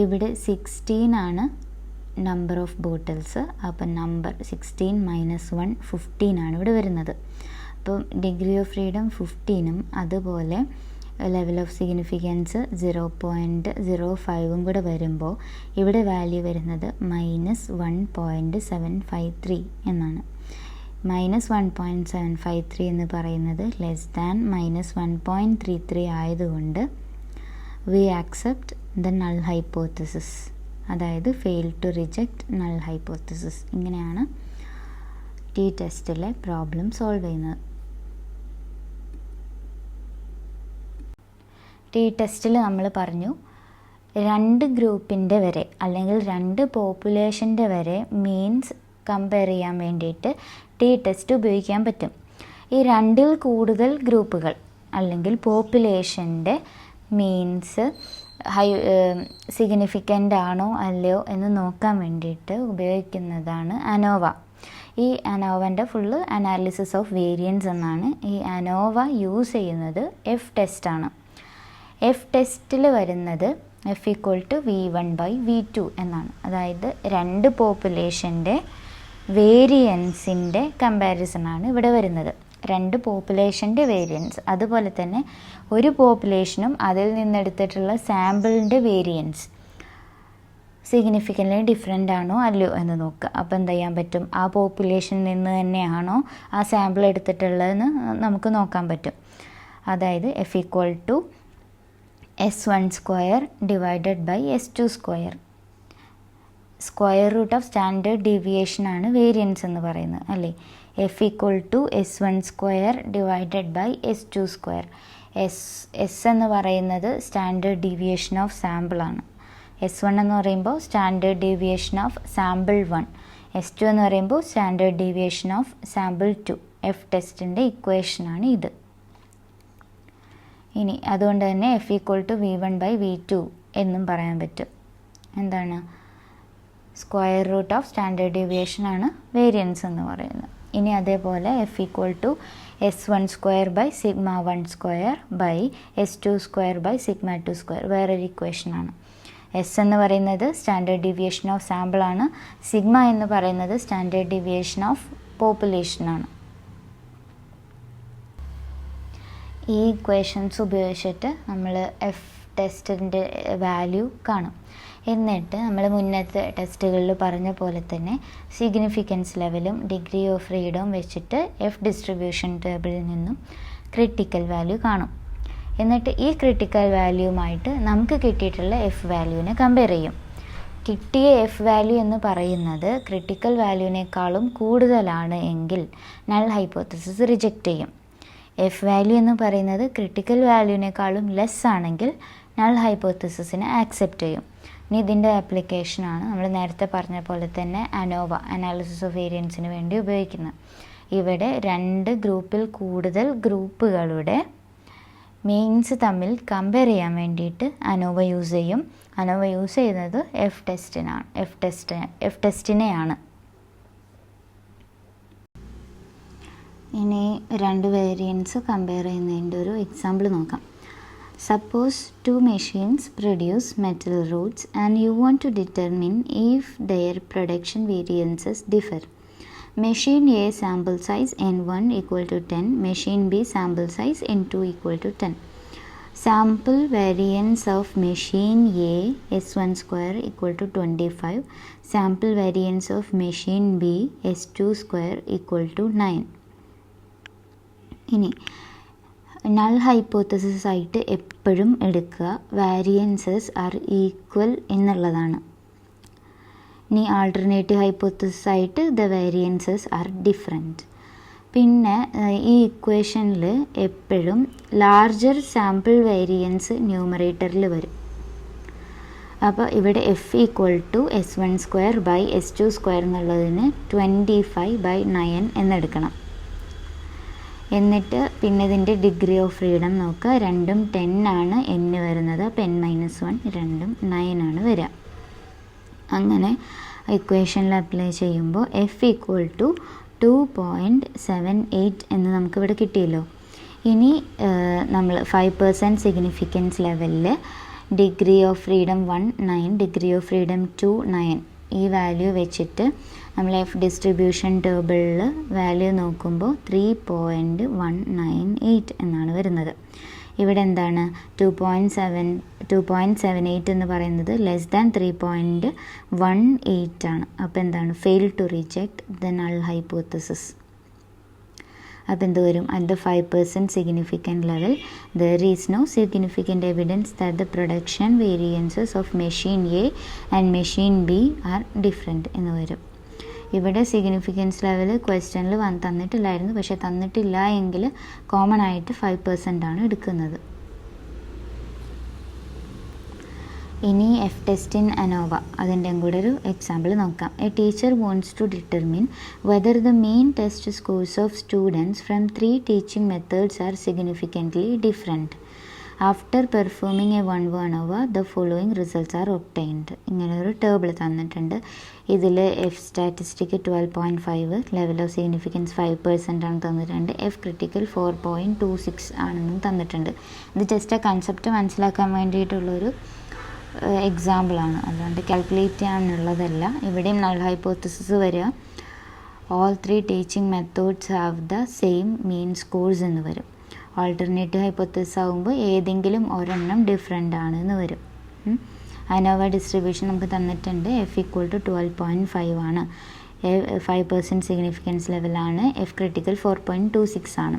ഇവിടെ 16 ആണ് നമ്പർ ഓഫ് ബോട്ടിൽസ്. അപ്പം നമ്പർ 16 - 1 15 ആണ് ഇവിടെ വരുന്നത്. അപ്പം ഡിഗ്രി ഓഫ് ഫ്രീഡം 15ഉം അതുപോലെ ലെവൽ ഓഫ് സിഗ്നിഫിക്കൻസ് 0.05 കൂടെ വരുമ്പോൾ ഇവിടെ വാല്യൂ വരുന്നത് -1.753 എന്നാണ്. -1.753 എന്ന് പറയുന്നത് ലെസ് ദാൻ -1.33 ആയതുകൊണ്ട് we accept the null hypothesis, അതായത് fail to reject null hypothesis. ഇങ്ങനെയാണ് ടി ടെസ്റ്റിലെ പ്രോബ്ലം സോൾവ് ചെയ്യുന്നത്. ടി ടെസ്റ്റിൽ നമ്മൾ പറഞ്ഞു 2 ഗ്രൂപ്പിൻ്റെ വരെ അല്ലെങ്കിൽ 2 പോപ്പുലേഷൻ്റെ വരെ മീൻസ് കമ്പയർ ചെയ്യാൻ വേണ്ടിയിട്ട് ടി ടെസ്റ്റ് ഉപയോഗിക്കാൻ പറ്റും. ഈ 2ൽ കൂടുതൽ ഗ്രൂപ്പുകൾ അല്ലെങ്കിൽ പോപ്പുലേഷൻ്റെ മീൻസ് സിഗ്നിഫിക്കൻ്റ് ആണോ അല്ലയോ എന്ന് നോക്കാൻ വേണ്ടിയിട്ട് ഉപയോഗിക്കുന്നതാണ് അനോവ. ഈ അനോവൻ്റെ ഫുള്ള് അനാലിസിസ് ഓഫ് വേരിയൻസ് എന്നാണ്. ഈ അനോവ യൂസ് ചെയ്യുന്നത് എഫ് ടെസ്റ്റാണ്. എഫ് ടെസ്റ്റിൽ വരുന്നത് F = V1/V2 എന്നാണ്. അതായത് 2 പോപ്പുലേഷൻ്റെ വേരിയൻസിൻ്റെ കമ്പാരിസണാണ് ഇവിടെ വരുന്നത്. 2 പോപ്പുലേഷൻ്റെ വേരിയൻസ്, അതുപോലെ തന്നെ ഒരു പോപ്പുലേഷനും അതിൽ നിന്നെടുത്തിട്ടുള്ള സാമ്പിളിൻ്റെ വേരിയൻസ് സിഗ്നിഫിക്കൻ്റ്ലി ഡിഫറെൻ്റ് ആണോ അല്ലയോ എന്ന് നോക്കുക. അപ്പോൾ എന്ത് ചെയ്യാൻ പറ്റും, ആ പോപ്പുലേഷനിൽ നിന്ന് തന്നെയാണോ ആ സാമ്പിൾ എടുത്തിട്ടുള്ളതെന്ന് നമുക്ക് നോക്കാൻ പറ്റും. അതായത് F = S1² / S2². Square root of standard deviation ആണ് വേരിയൻസ് എന്ന് പറയുന്നത് അല്ലേ. F = S1² / S2². എസ് എന്ന് പറയുന്നത് സ്റ്റാൻഡേർഡ് ഡീവിയേഷൻ ഓഫ് സാമ്പിളാണ്. S1 എന്ന് പറയുമ്പോൾ standard deviation of sample 1, S2 എന്ന് പറയുമ്പോൾ standard deviation of sample 2. F ടെസ്റ്റിൻ്റെ ഇക്വേഷനാണ് ഇത്. ഇനി അതുകൊണ്ട് തന്നെ F = V1/V2 എന്നും പറയാൻ പറ്റും. എന്താണ്? Square root of standard deviation ആണ് വേരിയൻസ് എന്ന് പറയുന്നത്. ഇനി അതേപോലെ F = S1² /σ1² വേറൊരു ഇക്വേഷനാണ്. എസ് എന്ന് പറയുന്നത് സ്റ്റാൻഡേർഡ് ഡീവിയേഷൻ ഓഫ് സാമ്പിളാണ്, സിഗ്മ എന്ന് പറയുന്നത് സ്റ്റാൻഡേർഡ് ഡീവിയേഷൻ ഓഫ് പോപ്പുലേഷനാണ്. ഈ ഇക്വേഷൻസ് ഉപയോഗിച്ചിട്ട് നമ്മൾ എഫ് ടെസ്റ്റിൻ്റെ വാല്യൂ കാണും. എന്നിട്ട് നമ്മൾ മുന്നത്തെ ടെസ്റ്റുകളിൽ പറഞ്ഞ പോലെ തന്നെ സിഗ്നിഫിക്കൻസ് ലെവലും ഡിഗ്രി ഓഫ് ഫ്രീഡം വെച്ചിട്ട് എഫ് ഡിസ്ട്രിബ്യൂഷൻ ടേബിളിൽ നിന്നും ക്രിട്ടിക്കൽ വാല്യൂ കാണും. എന്നിട്ട് ഈ ക്രിട്ടിക്കൽ വാല്യൂവുമായിട്ട് നമുക്ക് കിട്ടിയിട്ടുള്ള എഫ് വാല്യൂവിനെ കമ്പയർ ചെയ്യും. കിട്ടിയ എഫ് വാല്യൂ എന്ന് പറയുന്നത് ക്രിട്ടിക്കൽ വാല്യൂവിനേക്കാളും കൂടുതലാണ് എങ്കിൽ നൾ ഹൈപ്പോത്തസിസ് റിജക്റ്റ് ചെയ്യും. എഫ് വാല്യൂ എന്ന് പറയുന്നത് ക്രിട്ടിക്കൽ വാല്യൂവിനേക്കാളും ലെസ് ആണെങ്കിൽ നൾ ഹൈപ്പോത്തസിസിനെ ആക്സെപ്റ്റ് ചെയ്യും. ഇനി ഇതിൻ്റെ ആപ്ലിക്കേഷനാണ് നമ്മൾ നേരത്തെ പറഞ്ഞ പോലെ തന്നെ അനോവ, അനാലിസിസ് ഓഫ് വേരിയൻസിന് വേണ്ടി ഉപയോഗിക്കുന്നത്. ഇവിടെ 2 ഗ്രൂപ്പിൽ കൂടുതൽ ഗ്രൂപ്പുകളുടെ മീൻസ് തമ്മിൽ കമ്പയർ ചെയ്യാൻ വേണ്ടിയിട്ട് അനോവ യൂസ് ചെയ്യും. അനോവ യൂസ് ചെയ്യുന്നത് എഫ് ടെസ്റ്റിനെയാണ്. ഇനി 2 വേരിയൻസ് കമ്പയർ ചെയ്യുന്നതിൻ്റെ ഒരു എക്സാമ്പിൾ നോക്കാം. Suppose 2 machines produce metal rods and you want to determine if their production variances differ. Machine A sample size N1 = 10, machine B sample size N2 = 10. Sample variance of machine A S1² = 25, sample variance of machine B S2² = 9. ഇനി null hypothesis ആയിട്ട് എപ്പോഴും എടുക്കുക വാരിയൻസസ് R equal എന്നുള്ളതാണ്. ഇനി alternative hypothesis ആയിട്ട് the variances are different. പിന്നെ ഈ ഇക്വേഷനിൽ എപ്പോഴും ലാർജർ സാമ്പിൾ വേരിയൻസ് ന്യൂമറേറ്ററിൽ വരും. അപ്പോൾ ഇവിടെ F = S1² / S2² എന്നുള്ളതിന് 25/9 എന്നെടുക്കണം. എന്നിട്ട് പിന്നെ ഇതിൻ്റെ ഡിഗ്രി ഓഫ് ഫ്രീഡം നോക്കുക. രണ്ടും 10 ആണ് n വരുന്നത്, അപ്പോൾ n-1 രണ്ടും 9 ആണ് വരിക. അങ്ങനെ ഇക്വേഷനിൽ അപ്ലൈ ചെയ്യുമ്പോൾ F = 2.78 എന്ന് നമുക്കിവിടെ കിട്ടിയല്ലോ. ഇനി നമ്മൾ 5% സിഗ്നിഫിക്കൻസ് ലെവലിൽ degree of freedom 1 9, degree of freedom 2 9 ഈ വാല്യൂ വെച്ചിട്ട് നമ്മൾ എഫ് ഡിസ്ട്രിബ്യൂഷൻ ടേബിളിൽ വാല്യൂ നോക്കുമ്പോൾ 3.198 എന്നാണ് വരുന്നത്. ഇവിടെ എന്താണ് 2.78 എന്ന് പറയുന്നത് ലെസ് ദാൻ 3.18 ആണ്. അപ്പോൾ എന്താണ് fail to reject the null hypothesis. അപ്പോൾ എന്ത് വരും? At the 5% significant level there is no significant evidence that the production variances of machine A and machine B are different എന്ന് വരും. ഇവിടെ സിഗ്നിഫിക്കൻസ് ലെവൽ ക്വസ്റ്റ്യനിൽ തന്നിട്ടില്ലായിരുന്നു, പക്ഷേ തന്നിട്ടില്ല എങ്കിൽ കോമൺ ആയിട്ട് 5% ആണ് എടുക്കുന്നത്. ഇനി എഫ് ടെസ്റ്റ് ഇൻ അനോവ, അതിൻ്റെ കൂടെ ഒരു എക്സാമ്പിൾ നോക്കാം. A teacher wants to determine whether the mean test scores of students from 3 teaching methods are significantly different. After performing a 1 ANOVA the following results are obtained. ഇങ്ങനെ ഒരു table തന്നിട്ടുണ്ട്. ഇതിൽ F statistic 12.5, level of significance 5% ആണ് തന്നിട്ടുണ്ട്. F critical 4.26 ആണെന്നും തന്നിട്ടുണ്ട്. ഇത് just ആ കൺസെപ്റ്റ് മനസ്സിലാക്കാൻ വേണ്ടിയിട്ടുള്ളൊരു എക്സാമ്പിളാണ്, അല്ലാണ്ട് കാൽക്കുലേറ്റ് ചെയ്യാനുള്ളതല്ല. ഇവിടെയും നൾ ഹൈപ്പോത്തസിസ് വരിക all 3 teaching methods have the same mean scores എന്ന് വരും. ആൾട്ടർനേറ്റീവ് ഹൈപ്പോത്തസിസ് ആകുമ്പോൾ ഏതെങ്കിലും ഒരെണ്ണം ഡിഫറെൻ്റ് ആണെന്ന് വരും. അനോവ ഡിസ്ട്രിബ്യൂഷൻ നമുക്ക് തന്നിട്ടുണ്ട്. F = 12.5 ആണ്. 5% സിഗ്നിഫിക്കൻസ് ലെവലാണ്. എഫ് ക്രിട്ടിക്കൽ 4.26 ആണ്.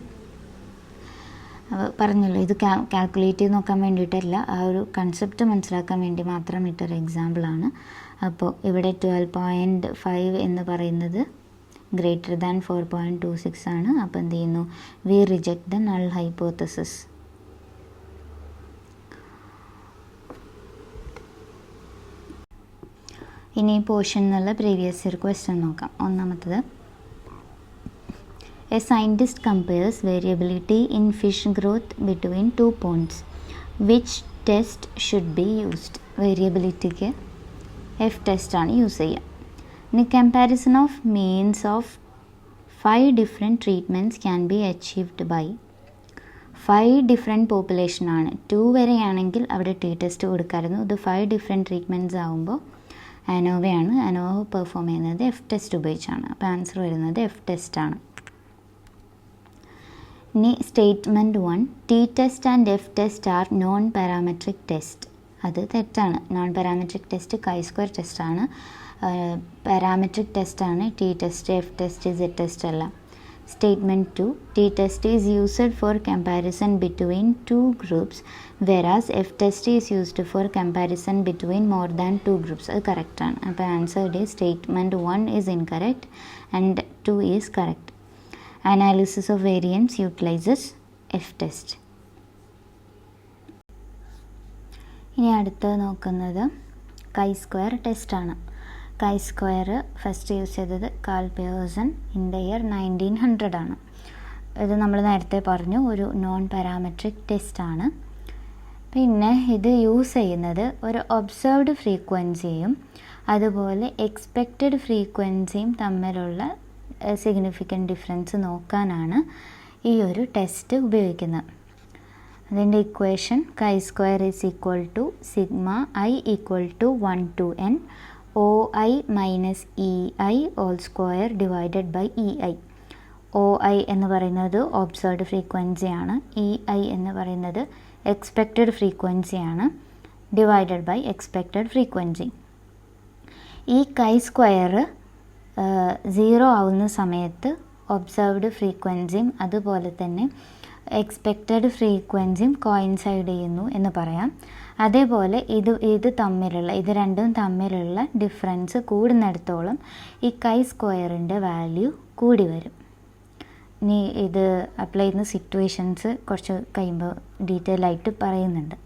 പറഞ്ഞല്ലോ, ഇത് കാൽക്കുലേറ്റ് ചെയ്ത് നോക്കാൻ വേണ്ടിയിട്ടല്ല, ആ ഒരു കൺസെപ്റ്റ് മനസ്സിലാക്കാൻ വേണ്ടി മാത്രം ഇട്ടൊരു എക്സാമ്പിളാണ്. അപ്പോൾ ഇവിടെ 12.5 എന്ന് പറയുന്നത് ഗ്രേറ്റർ ദാൻ 4.26 ആണ്. അപ്പോൾ എന്ത് ചെയ്യുന്നു? We reject the null hypothesis. ഇനി ഈ പോർഷൻ എന്നുള്ള പ്രീവിയസ് ഇയർ ക്വസ്റ്റ്യൻ നോക്കാം. ഒന്നാമത്തത്, a scientist compares variability in fish growth between 2 ponds. Which test should be used? വേരിയബിലിറ്റിക്ക് എഫ് ടെസ്റ്റാണ് യൂസ് ചെയ്യുക. ഇനി comparison of means of 5 different treatments can be achieved by 5 different population ആണ്. 2 വരെയാണെങ്കിൽ അവിടെ T test കൊടുക്കാമായിരുന്നു. ഇത് 5 different treatments ആകുമ്പോൾ അനോവയാണ്. ANOVA perform ചെയ്യുന്നത് എഫ് ടെസ്റ്റ് ഉപയോഗിച്ചാണ്. അപ്പോൾ ആൻസർ വരുന്നത് എഫ് ടെസ്റ്റാണ്. ഇനി statement 1, T test and F test are non parametric test. അത് തെറ്റാണ്. നോൺ പാരാമെട്രിക് ടെസ്റ്റ് chi-square ടെസ്റ്റാണ്. പാരാമെട്രിക് ടെസ്റ്റാണ് T test, F test, Z test അല്ല. Statement 2, T test is used for comparison between 2 groups whereas F test is used for comparison between more than 2 groups. അത് കറക്റ്റാണ്. അപ്പോൾ answer is statement 1 is incorrect and 2 is correct. Analysis of variance utilises F test. ഇനി അടുത്തത് നോക്കുന്നത് chi-square ടെസ്റ്റാണ്. chi-square first use ചെയ്തത് Karl Pearson in the year 1900 ആണ്. ഇത് നമ്മൾ നേരത്തെ പറഞ്ഞു ഒരു നോൺ പാരാമെട്രിക് ടെസ്റ്റാണ്. പിന്നെ ഇത് യൂസ് ചെയ്യുന്നത് ഒരു ഒബ്സർവ്ഡ് ഫ്രീക്വൻസിയും അതുപോലെ എക്സ്പെക്റ്റഡ് ഫ്രീക്വൻസിയും തമ്മിലുള്ള സിഗ്നിഫിക്കൻറ്റ് ഡിഫറൻസ് നോക്കാനാണ് ഈ ഒരു ടെസ്റ്റ് ഉപയോഗിക്കുന്നത്. അതിൻ്റെ equation chi-square is equal to sigma I equal to 1 to n OI minus EI whole square divided by EI. OI എന്ന് പറയുന്നത് ഒബ്സർവ്ഡ് ഫ്രീക്വൻസിയാണ്. EI എന്ന് പറയുന്നത് എക്സ്പെക്റ്റഡ് ഫ്രീക്വൻസിയാണ് ഡിവൈഡഡ് ബൈ എക്സ്പെക്റ്റഡ് ഫ്രീക്വൻസി. ഈ chi-square 0 ആവുന്ന സമയത്ത് ഒബ്സർവ്ഡ് ഫ്രീക്വൻസിയും അതുപോലെ തന്നെ എക്സ്പെക്റ്റഡ് ഫ്രീക്വൻസിയും കോയിൻസൈഡ് ചെയ്യുന്നു എന്ന് പറയാം. അതേപോലെ ഇത് രണ്ടും തമ്മിലുള്ള ഡിഫറൻസ് കൂടുന്നിടത്തോളം ഈ chi-squareൻ്റെ വാല്യൂ കൂടി വരും. ഇനി ഇത് അപ്ലൈ ചെയ്യുന്ന സിറ്റുവേഷൻസ് കുറച്ച് കഴിയുമ്പോൾ ഡീറ്റെയിൽ ആയിട്ട് പറയുന്നുണ്ട്.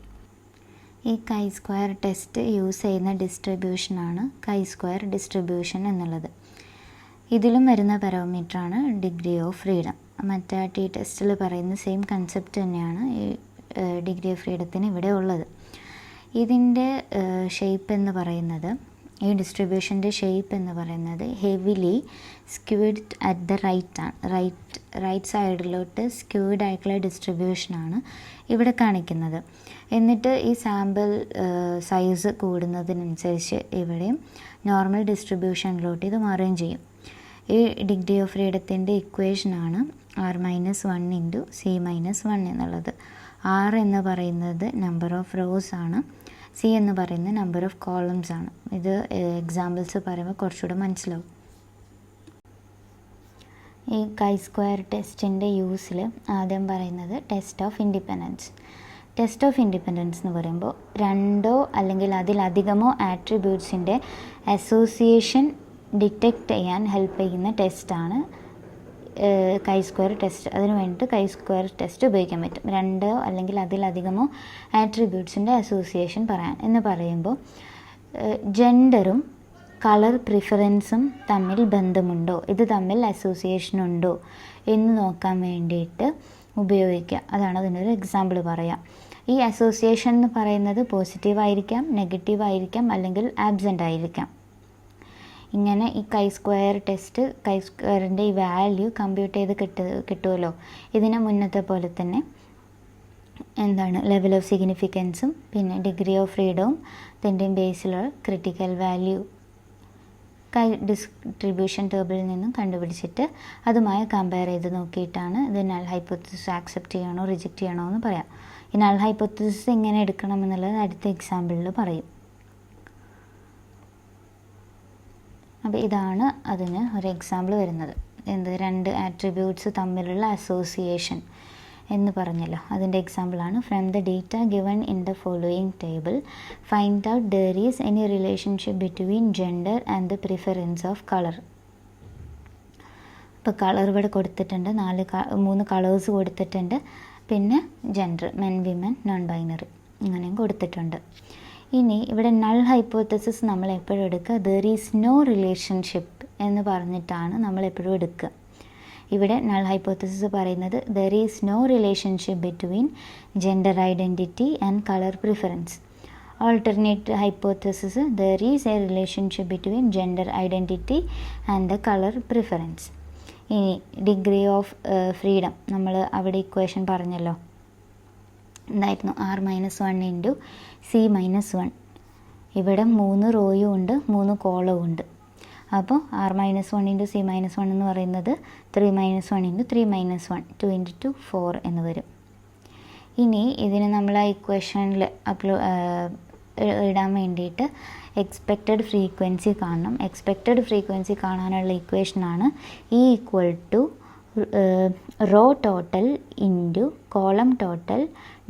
ഈ chi-square ടെസ്റ്റ് യൂസ് ചെയ്യുന്ന ഡിസ്ട്രിബ്യൂഷനാണ് chi-square ഡിസ്ട്രിബ്യൂഷൻ എന്നുള്ളത്. ഇതിലും വരുന്ന പാരാമീറ്ററാണ് ഡിഗ്രി ഓഫ് ഫ്രീഡം. മറ്റേ ടി ടെസ്റ്റിൽ പറയുന്ന സെയിം കൺസെപ്റ്റ് തന്നെയാണ് ഈ ഡിഗ്രി ഓഫ് ഫ്രീഡത്തിന് ഇവിടെ ഉള്ളത്. ഇതിൻ്റെ ഷേപ്പ് എന്ന് പറയുന്നത്, ഈ ഡിസ്ട്രിബ്യൂഷൻ്റെ ഷേപ്പ് എന്ന് പറയുന്നത് heavily skewed at the right സൈഡിലോട്ട് സ്ക്യൂഡ് ആയിട്ടുള്ള ഡിസ്ട്രിബ്യൂഷനാണ് ഇവിടെ കാണിക്കുന്നത്. എന്നിട്ട് ഈ സാമ്പിൾ സൈസ് കൂടുന്നതിനനുസരിച്ച് ഇവിടെയും നോർമൽ ഡിസ്ട്രിബ്യൂഷനിലോട്ട് ഇത് മാറുകയും ചെയ്യും. ഈ ഡിഗ്രി ഓഫ് ഫ്രീഡത്തിൻ്റെ ഇക്വേഷനാണ് r-1 ഇൻറ്റു c-1 എന്നുള്ളത്. r എന്ന് പറയുന്നത് നമ്പർ ഓഫ് റോസ് ആണ്, c എന്ന് പറയുന്നത് നമ്പർ ഓഫ് കോളംസ് ആണ്. ഇത് എക്സാമ്പിൾസ് പറയുമ്പോൾ കുറച്ചുകൂടെ മനസ്സിലാവും. ഈ chi-square ടെസ്റ്റിൻ്റെ യൂസിൽ ആദ്യം പറയുന്നത് test of independence. Test of independence എന്ന് പറയുമ്പോൾ 2 അല്ലെങ്കിൽ അതിലധികമോ ആട്രിബ്യൂട്ട്സിൻ്റെ അസോസിയേഷൻ ഡിറ്റക്റ്റ് ചെയ്യാൻ ഹെൽപ്പ് ചെയ്യുന്ന ടെസ്റ്റാണ് chi-square ടെസ്റ്റ്. അതിന് വേണ്ടിയിട്ട് chi-square ടെസ്റ്റ് ഉപയോഗിക്കാൻ പറ്റും. 2 അല്ലെങ്കിൽ അതിലധികമോ ആട്രിബ്യൂട്ട്സിൻ്റെ അസോസിയേഷൻ പറയാൻ എന്ന് പറയുമ്പോൾ ജെൻഡറും കളർ പ്രിഫറൻസും തമ്മിൽ ബന്ധമുണ്ടോ, ഇത് തമ്മിൽ അസോസിയേഷൻ ഉണ്ടോ എന്ന് നോക്കാൻ വേണ്ടിയിട്ട് ഉപയോഗിക്കുക. അതാണ് അതിനൊരു എക്സാമ്പിൾ പറയാം. ഈ അസോസിയേഷൻ എന്ന് പറയുന്നത് പോസിറ്റീവ് ആയിരിക്കാം, നെഗറ്റീവ് ആയിരിക്കാം, അല്ലെങ്കിൽ ആബ്സെൻ്റ് ആയിരിക്കാം. ഇങ്ങനെ ഈ chi-square ടെസ്റ്റ് chi-squareൻ്റെ ഈ വാല്യൂ കമ്പ്യൂട്ട് ചെയ്ത് കിട്ടുമല്ലോ. ഇതിന് മുന്നത്തെ പോലെ തന്നെ ലെവൽ ഓഫ് സിഗ്നിഫിക്കൻസും പിന്നെ ഡിഗ്രി ഓഫ് ഫ്രീഡവും ഇതിൻ്റെയും ബേസിലുള്ള ക്രിട്ടിക്കൽ വാല്യൂ ഡിസ്ട്രിബ്യൂഷൻ ടേബിളിൽ നിന്നും കണ്ടുപിടിച്ചിട്ട് അതുമായി കമ്പയർ ചെയ്ത് നോക്കിയിട്ടാണ് ഇത് നൾ ഹൈപ്പോത്തസിസ് ആക്സെപ്റ്റ് ചെയ്യണോ റിജക്റ്റ് ചെയ്യണോ എന്ന് പറയാം. ഈ നൾ ഹൈപ്പോത്തസിസ് എങ്ങനെ എടുക്കണം എന്നുള്ളത് അടുത്ത എക്സാമ്പിളിൽ പറയും. അപ്പോൾ ഇതാണ് അതിന് ഒരു എക്സാമ്പിൾ വരുന്നത്. 2 ആട്രിബ്യൂട്ട്സ് തമ്മിലുള്ള അസോസിയേഷൻ എന്ന് പറഞ്ഞല്ലോ, അതിൻ്റെ എക്സാമ്പിളാണ് from the data given in the following table find out there is any relationship between gender and the preference of colour. ഇപ്പോൾ കളർ ഇവിടെ കൊടുത്തിട്ടുണ്ട്, 3 കളേഴ്സ് കൊടുത്തിട്ടുണ്ട്. പിന്നെ gender men women non binary അങ്ങനെയും കൊടുത്തിട്ടുണ്ട്. ഇനി ഇവിടെ നൾ ഹൈപ്പോത്തസിസ് നമ്മൾ എപ്പോഴും എടുക്കുക ദർ ഈസ് നോ റിലേഷൻഷിപ്പ് എന്ന് പറഞ്ഞിട്ടാണ് നമ്മൾ എപ്പോഴും എടുക്കുക. ഇവിടെ നൾ ഹൈപ്പോത്തസിസ് പറയുന്നത് there is no relationship between gender identity and colour preference. Alternate hypothesis, there is a relationship between gender identity and the color preference. ഇനി ഡിഗ്രി ഓഫ് ഫ്രീഡം നമ്മൾ അവിടെ ഇക്വേഷൻ പറഞ്ഞല്ലോ, എന്തായിരുന്നു? R-1 into C-1. ഇവിടെ 3 റോയും ഉണ്ട് 3 കോളവും ഉണ്ട്. അപ്പോൾ R-1 ഇൻറ്റു C-1 എന്ന് പറയുന്നത് 3-1 ഇൻറ്റു 3-1, 2 ഇൻറ്റു 2 4 എന്ന് വരും. ഇനി ഇതിന് നമ്മൾ ആ ഇക്വേഷനിൽ ഇടാൻ വേണ്ടിയിട്ട് എക്സ്പെക്റ്റഡ് ഫ്രീക്വൻസി കാണണം. എക്സ്പെക്റ്റഡ് ഫ്രീക്വൻസി കാണാനുള്ള ഇക്വേഷനാണ് E = row total into column total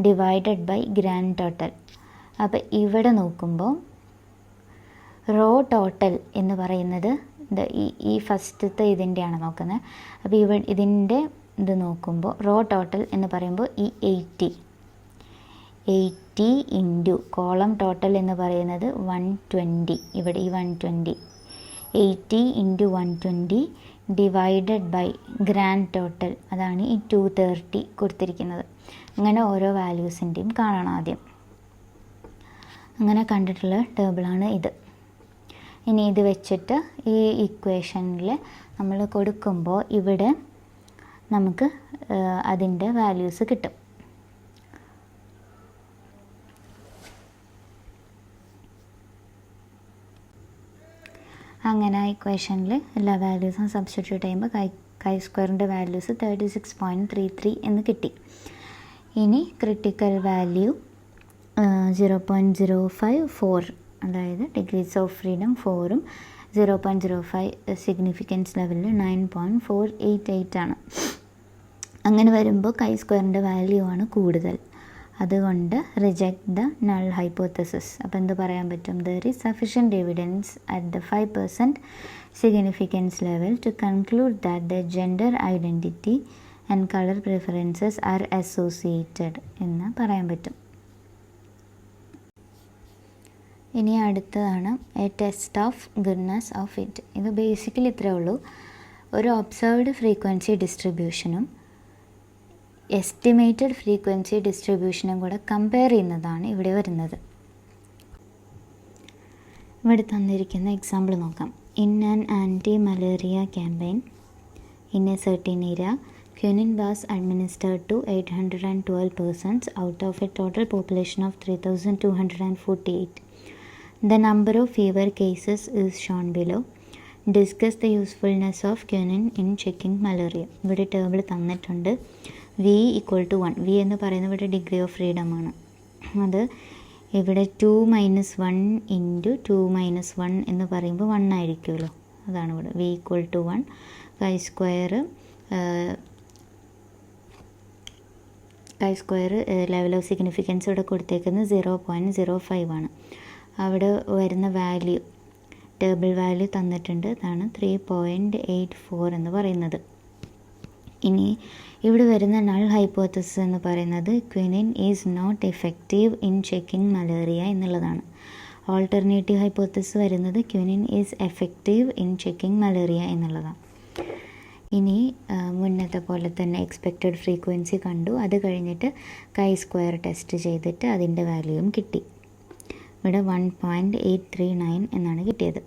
divided by grand total. അപ്പോൾ ഇവിടെ നോക്കുമ്പോൾ റോ ടോട്ടൽ എന്ന് പറയുന്നത് ഈ ഫസ്റ്റത്തെ ഇതിൻ്റെയാണ് നോക്കുന്നത്. അപ്പോൾ ഇതിൻ്റെ ഇത് നോക്കുമ്പോൾ റോ ടോട്ടൽ എന്ന് പറയുമ്പോൾ ഈ 80 ഇൻറ്റു കോളം ടോട്ടൽ എന്ന് പറയുന്നത് 120. ഇവിടെ ഈ 120 80 into 120 divided by grand total, അതാണ് ഈ 230 കൊടുത്തിരിക്കുന്നത്. അങ്ങനെ ഓരോ വാല്യൂസിൻ്റെയും കാണണം ആദ്യം. അങ്ങനെ കണ്ടിട്ടുള്ള ടേബിളാണ് ഇത്. ഇനി ഇത് വെച്ചിട്ട് ഈ ഇക്വേഷനിൽ നമ്മൾ കൊടുക്കുമ്പോൾ ഇവിടെ നമുക്ക് അതിൻ്റെ വാല്യൂസ് കിട്ടും. അങ്ങനെ ആ ഇക്വേഷനിൽ എല്ലാ വാല്യൂസും സബ്സ്റ്റിറ്റ്യൂട്ട് ചെയ്യുമ്പോൾ chi² വാല്യൂസ് 36.33 എന്ന് കിട്ടി. ഇനി ക്രിട്ടിക്കൽ വാല്യൂ 0.054, അതായത് ഡിഗ്രീസ് ഓഫ് ഫ്രീഡം 4ഉം 0.05 സിഗ്നിഫിക്കൻസ് ലെവലിൽ 9.488 ആണ്. അങ്ങനെ വരുമ്പോൾ chi² വാല്യൂ ആണ് കൂടുതൽ. അതുകൊണ്ട് റിജക്റ്റ് ദ നൾ ഹൈപ്പോത്തസിസ്. അപ്പോൾ എന്ത് പറയാൻ പറ്റും? There is sufficient evidence at the 5% significance level to conclude that the gender identity and colour preferences are associated എന്ന് പറയാൻ പറ്റും. ഇനി അടുത്തതാണ് a test of goodness of fit. ഇത് ബേസിക്കലി ഇത്രയേ ഉള്ളൂ. ഒരു ഒബ്സർവ്ഡ് ഫ്രീക്വൻസി ഡിസ്ട്രിബ്യൂഷനും എസ്റ്റിമേറ്റഡ് ഫ്രീക്വൻസി ഡിസ്ട്രിബ്യൂഷനും കൂടെ കമ്പയർ ചെയ്യുന്നതാണ് ഇവിടെ വരുന്നത്. ഇവിടെ തന്നിരിക്കുന്ന എക്സാമ്പിൾ നോക്കാം. In an anti malaria campaign in a certain area, quinine was administered to 812 persons out of a total population of 3248. The number of fever cases is shown below. Discuss the usefulness of quinine in checking malaria. ഇവിടെ table തന്നിട്ടുണ്ട്. V = 1. V എന്ന് പറയുന്നത് ഇവിടെ degree of freedom ആണ്. അത് ഇവിടെ 2 - 1 into 2 - 1 എന്ന് പറയുമ്പോൾ 1 ആയിരിക്കുമല്ലോ, അതാണ് ഇവിടെ V = 1. chi² level of significance ഇവിടെ കൊടുത്തേക്കുന്നത് 0.05 ആണ്. അവിടെ വരുന്ന വാല്യൂ ടേബിൾ വാല്യൂ തന്നിട്ടുണ്ട്, അതാണ് 3.84 എന്ന് പറയുന്നത്. ഇനി ഇവിടെ വരുന്ന നൾ ഹൈപ്പോത്തസിസ് എന്ന് പറയുന്നത് quinine is not effective in checking malaria എന്നുള്ളതാണ്. ഓൾട്ടർനേറ്റീവ് ഹൈപ്പോത്തസിസ് വരുന്നത് quinine is effective in checking malaria എന്നുള്ളതാണ്. ഇനി മുന്നത്തെ പോലെ തന്നെ എക്സ്പെക്റ്റഡ് ഫ്രീക്വൻസി കണ്ടു. അത് കഴിഞ്ഞിട്ട് chi² ടെസ്റ്റ് ചെയ്തിട്ട് അതിൻ്റെ വാല്യൂയും കിട്ടി. ഇവിടെ 1.839 എന്നാണ് കിട്ടിയത്.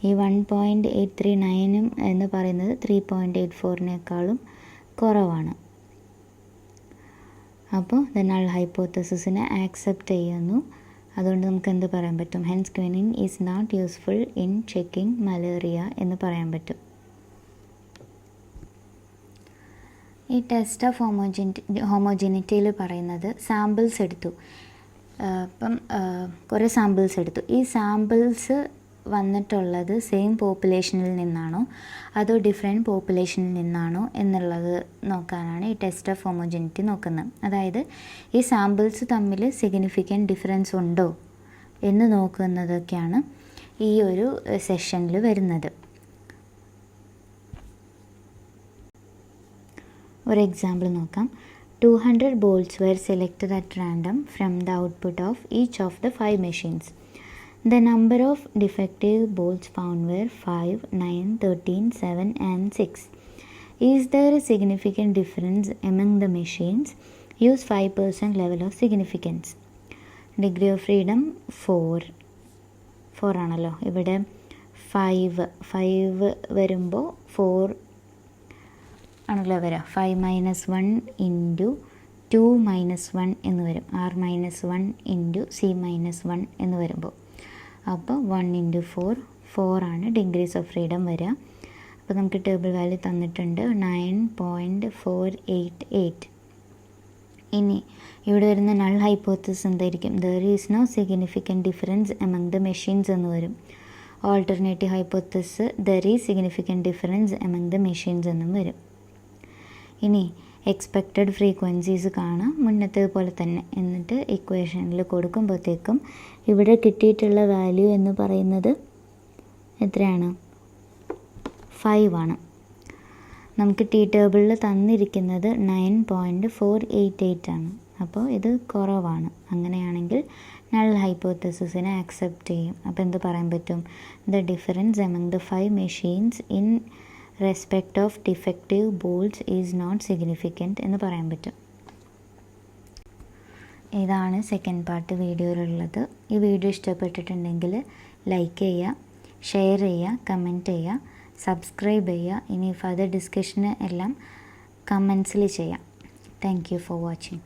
ഈ 1.839 എന്ന് പറയുന്നത് 3.84 കുറവാണ്. അപ്പോൾ ദ നൾ ഹൈപ്പോത്തസിസിനെ ആക്സെപ്റ്റ് ചെയ്യുന്നു. അതുകൊണ്ട് നമുക്ക് എന്ത് പറയാൻ പറ്റും? Hence quinine is not useful in checking malaria എന്ന് പറയാൻ പറ്റും. ഈ ടെസ്റ്റ് ഓഫ് ഹോമോജിനിറ്റിയിൽ പറയുന്നത് സാമ്പിൾസ് എടുത്തു. അപ്പം കുറേ സാമ്പിൾസ് എടുത്തു. ഈ സാമ്പിൾസ് വന്നിട്ടുള്ളത് സെയിം പോപ്പുലേഷനിൽ നിന്നാണോ അതോ ഡിഫറെൻറ്റ് പോപ്പുലേഷനിൽ നിന്നാണോ എന്നുള്ളത് നോക്കാനാണ് ഈ ടെസ്റ്റ് ഓഫ് ഹോമോജിനിറ്റി നോക്കുന്നത്. അതായത് ഈ സാമ്പിൾസ് തമ്മിൽ സിഗ്നിഫിക്കൻറ്റ് ഡിഫറൻസ് ഉണ്ടോ എന്ന് നോക്കുന്നതൊക്കെയാണ് ഈ ഒരു സെഷനിൽ വരുന്നത്. ഒരു എക്സാമ്പിൾ നോക്കാം. 200 bolts were selected at random from the output of each of the 5 machines. The number of defective bolts found were 5, 9, 13, 7 and 6. Is there a significant difference among the machines? Use 5% level of significance. Degree of freedom 4 ആണല്ലോ. ഇവിടെ 5 വരുമ്പോൾ 4 ആണല്ലോ വരിക. 5 - 1 into 2 - 1 എന്ന് വരും. R - 1 into C - 1 എന്ന് വരുമ്പോൾ അപ്പോൾ 1 × 4 ആണ് ഡിഗ്രീസ് ഓഫ് ഫ്രീഡം വരിക. അപ്പോൾ നമുക്ക് ടേബിൾ വാല്യൂ തന്നിട്ടുണ്ട് 9.488. ഇനി ഇവിടെ വരുന്ന നൾ ഹൈപ്പോത്തസിസ് എന്തായിരിക്കും? There is no significant difference among the machines എന്ന് വരും. Alternative hypothesis there is significant difference among the machines എന്നും വരും. ഇനി എക്സ്പെക്റ്റഡ് ഫ്രീക്വൻസീസ് കാണാം മുന്നത്തേതുപോലെ തന്നെ. എന്നിട്ട് ഇക്വേഷനിൽ കൊടുക്കുമ്പോഴത്തേക്കും ഇവിടെ കിട്ടിയിട്ടുള്ള വാല്യൂ എന്ന് പറയുന്നത് എത്രയാണ്? 5 ആണ്. നമുക്ക് ടി ടേബിളിൽ തന്നിരിക്കുന്നത് 9.488 ആണ്. അപ്പോൾ ഇത് കുറവാണ്. അങ്ങനെയാണെങ്കിൽ നൾ ഹൈപ്പോത്തസിസിനെ ആക്സെപ്റ്റ് ചെയ്യും. അപ്പോൾ എന്ത് പറയാൻ പറ്റും? The difference among the 5 machines in respect of defective bolts is not significant എന്ന് പറയാൻ പറ്റും. ഇതാണ് സെക്കൻഡ് പാർട്ട് വീഡിയോയിലുള്ളത്. ഈ വീഡിയോ ഇഷ്ടപ്പെട്ടിട്ടുണ്ടെങ്കിൽ ലൈക്ക് ചെയ്യുക, ഷെയർ ചെയ്യുക, കമൻറ്റ് ചെയ്യുക, സബ്സ്ക്രൈബ് ചെയ്യുക. ഇനി ഫർദർ ഡിസ്കഷന് എല്ലാം കമൻസിൽ ചെയ്യാം. Thank you for watching.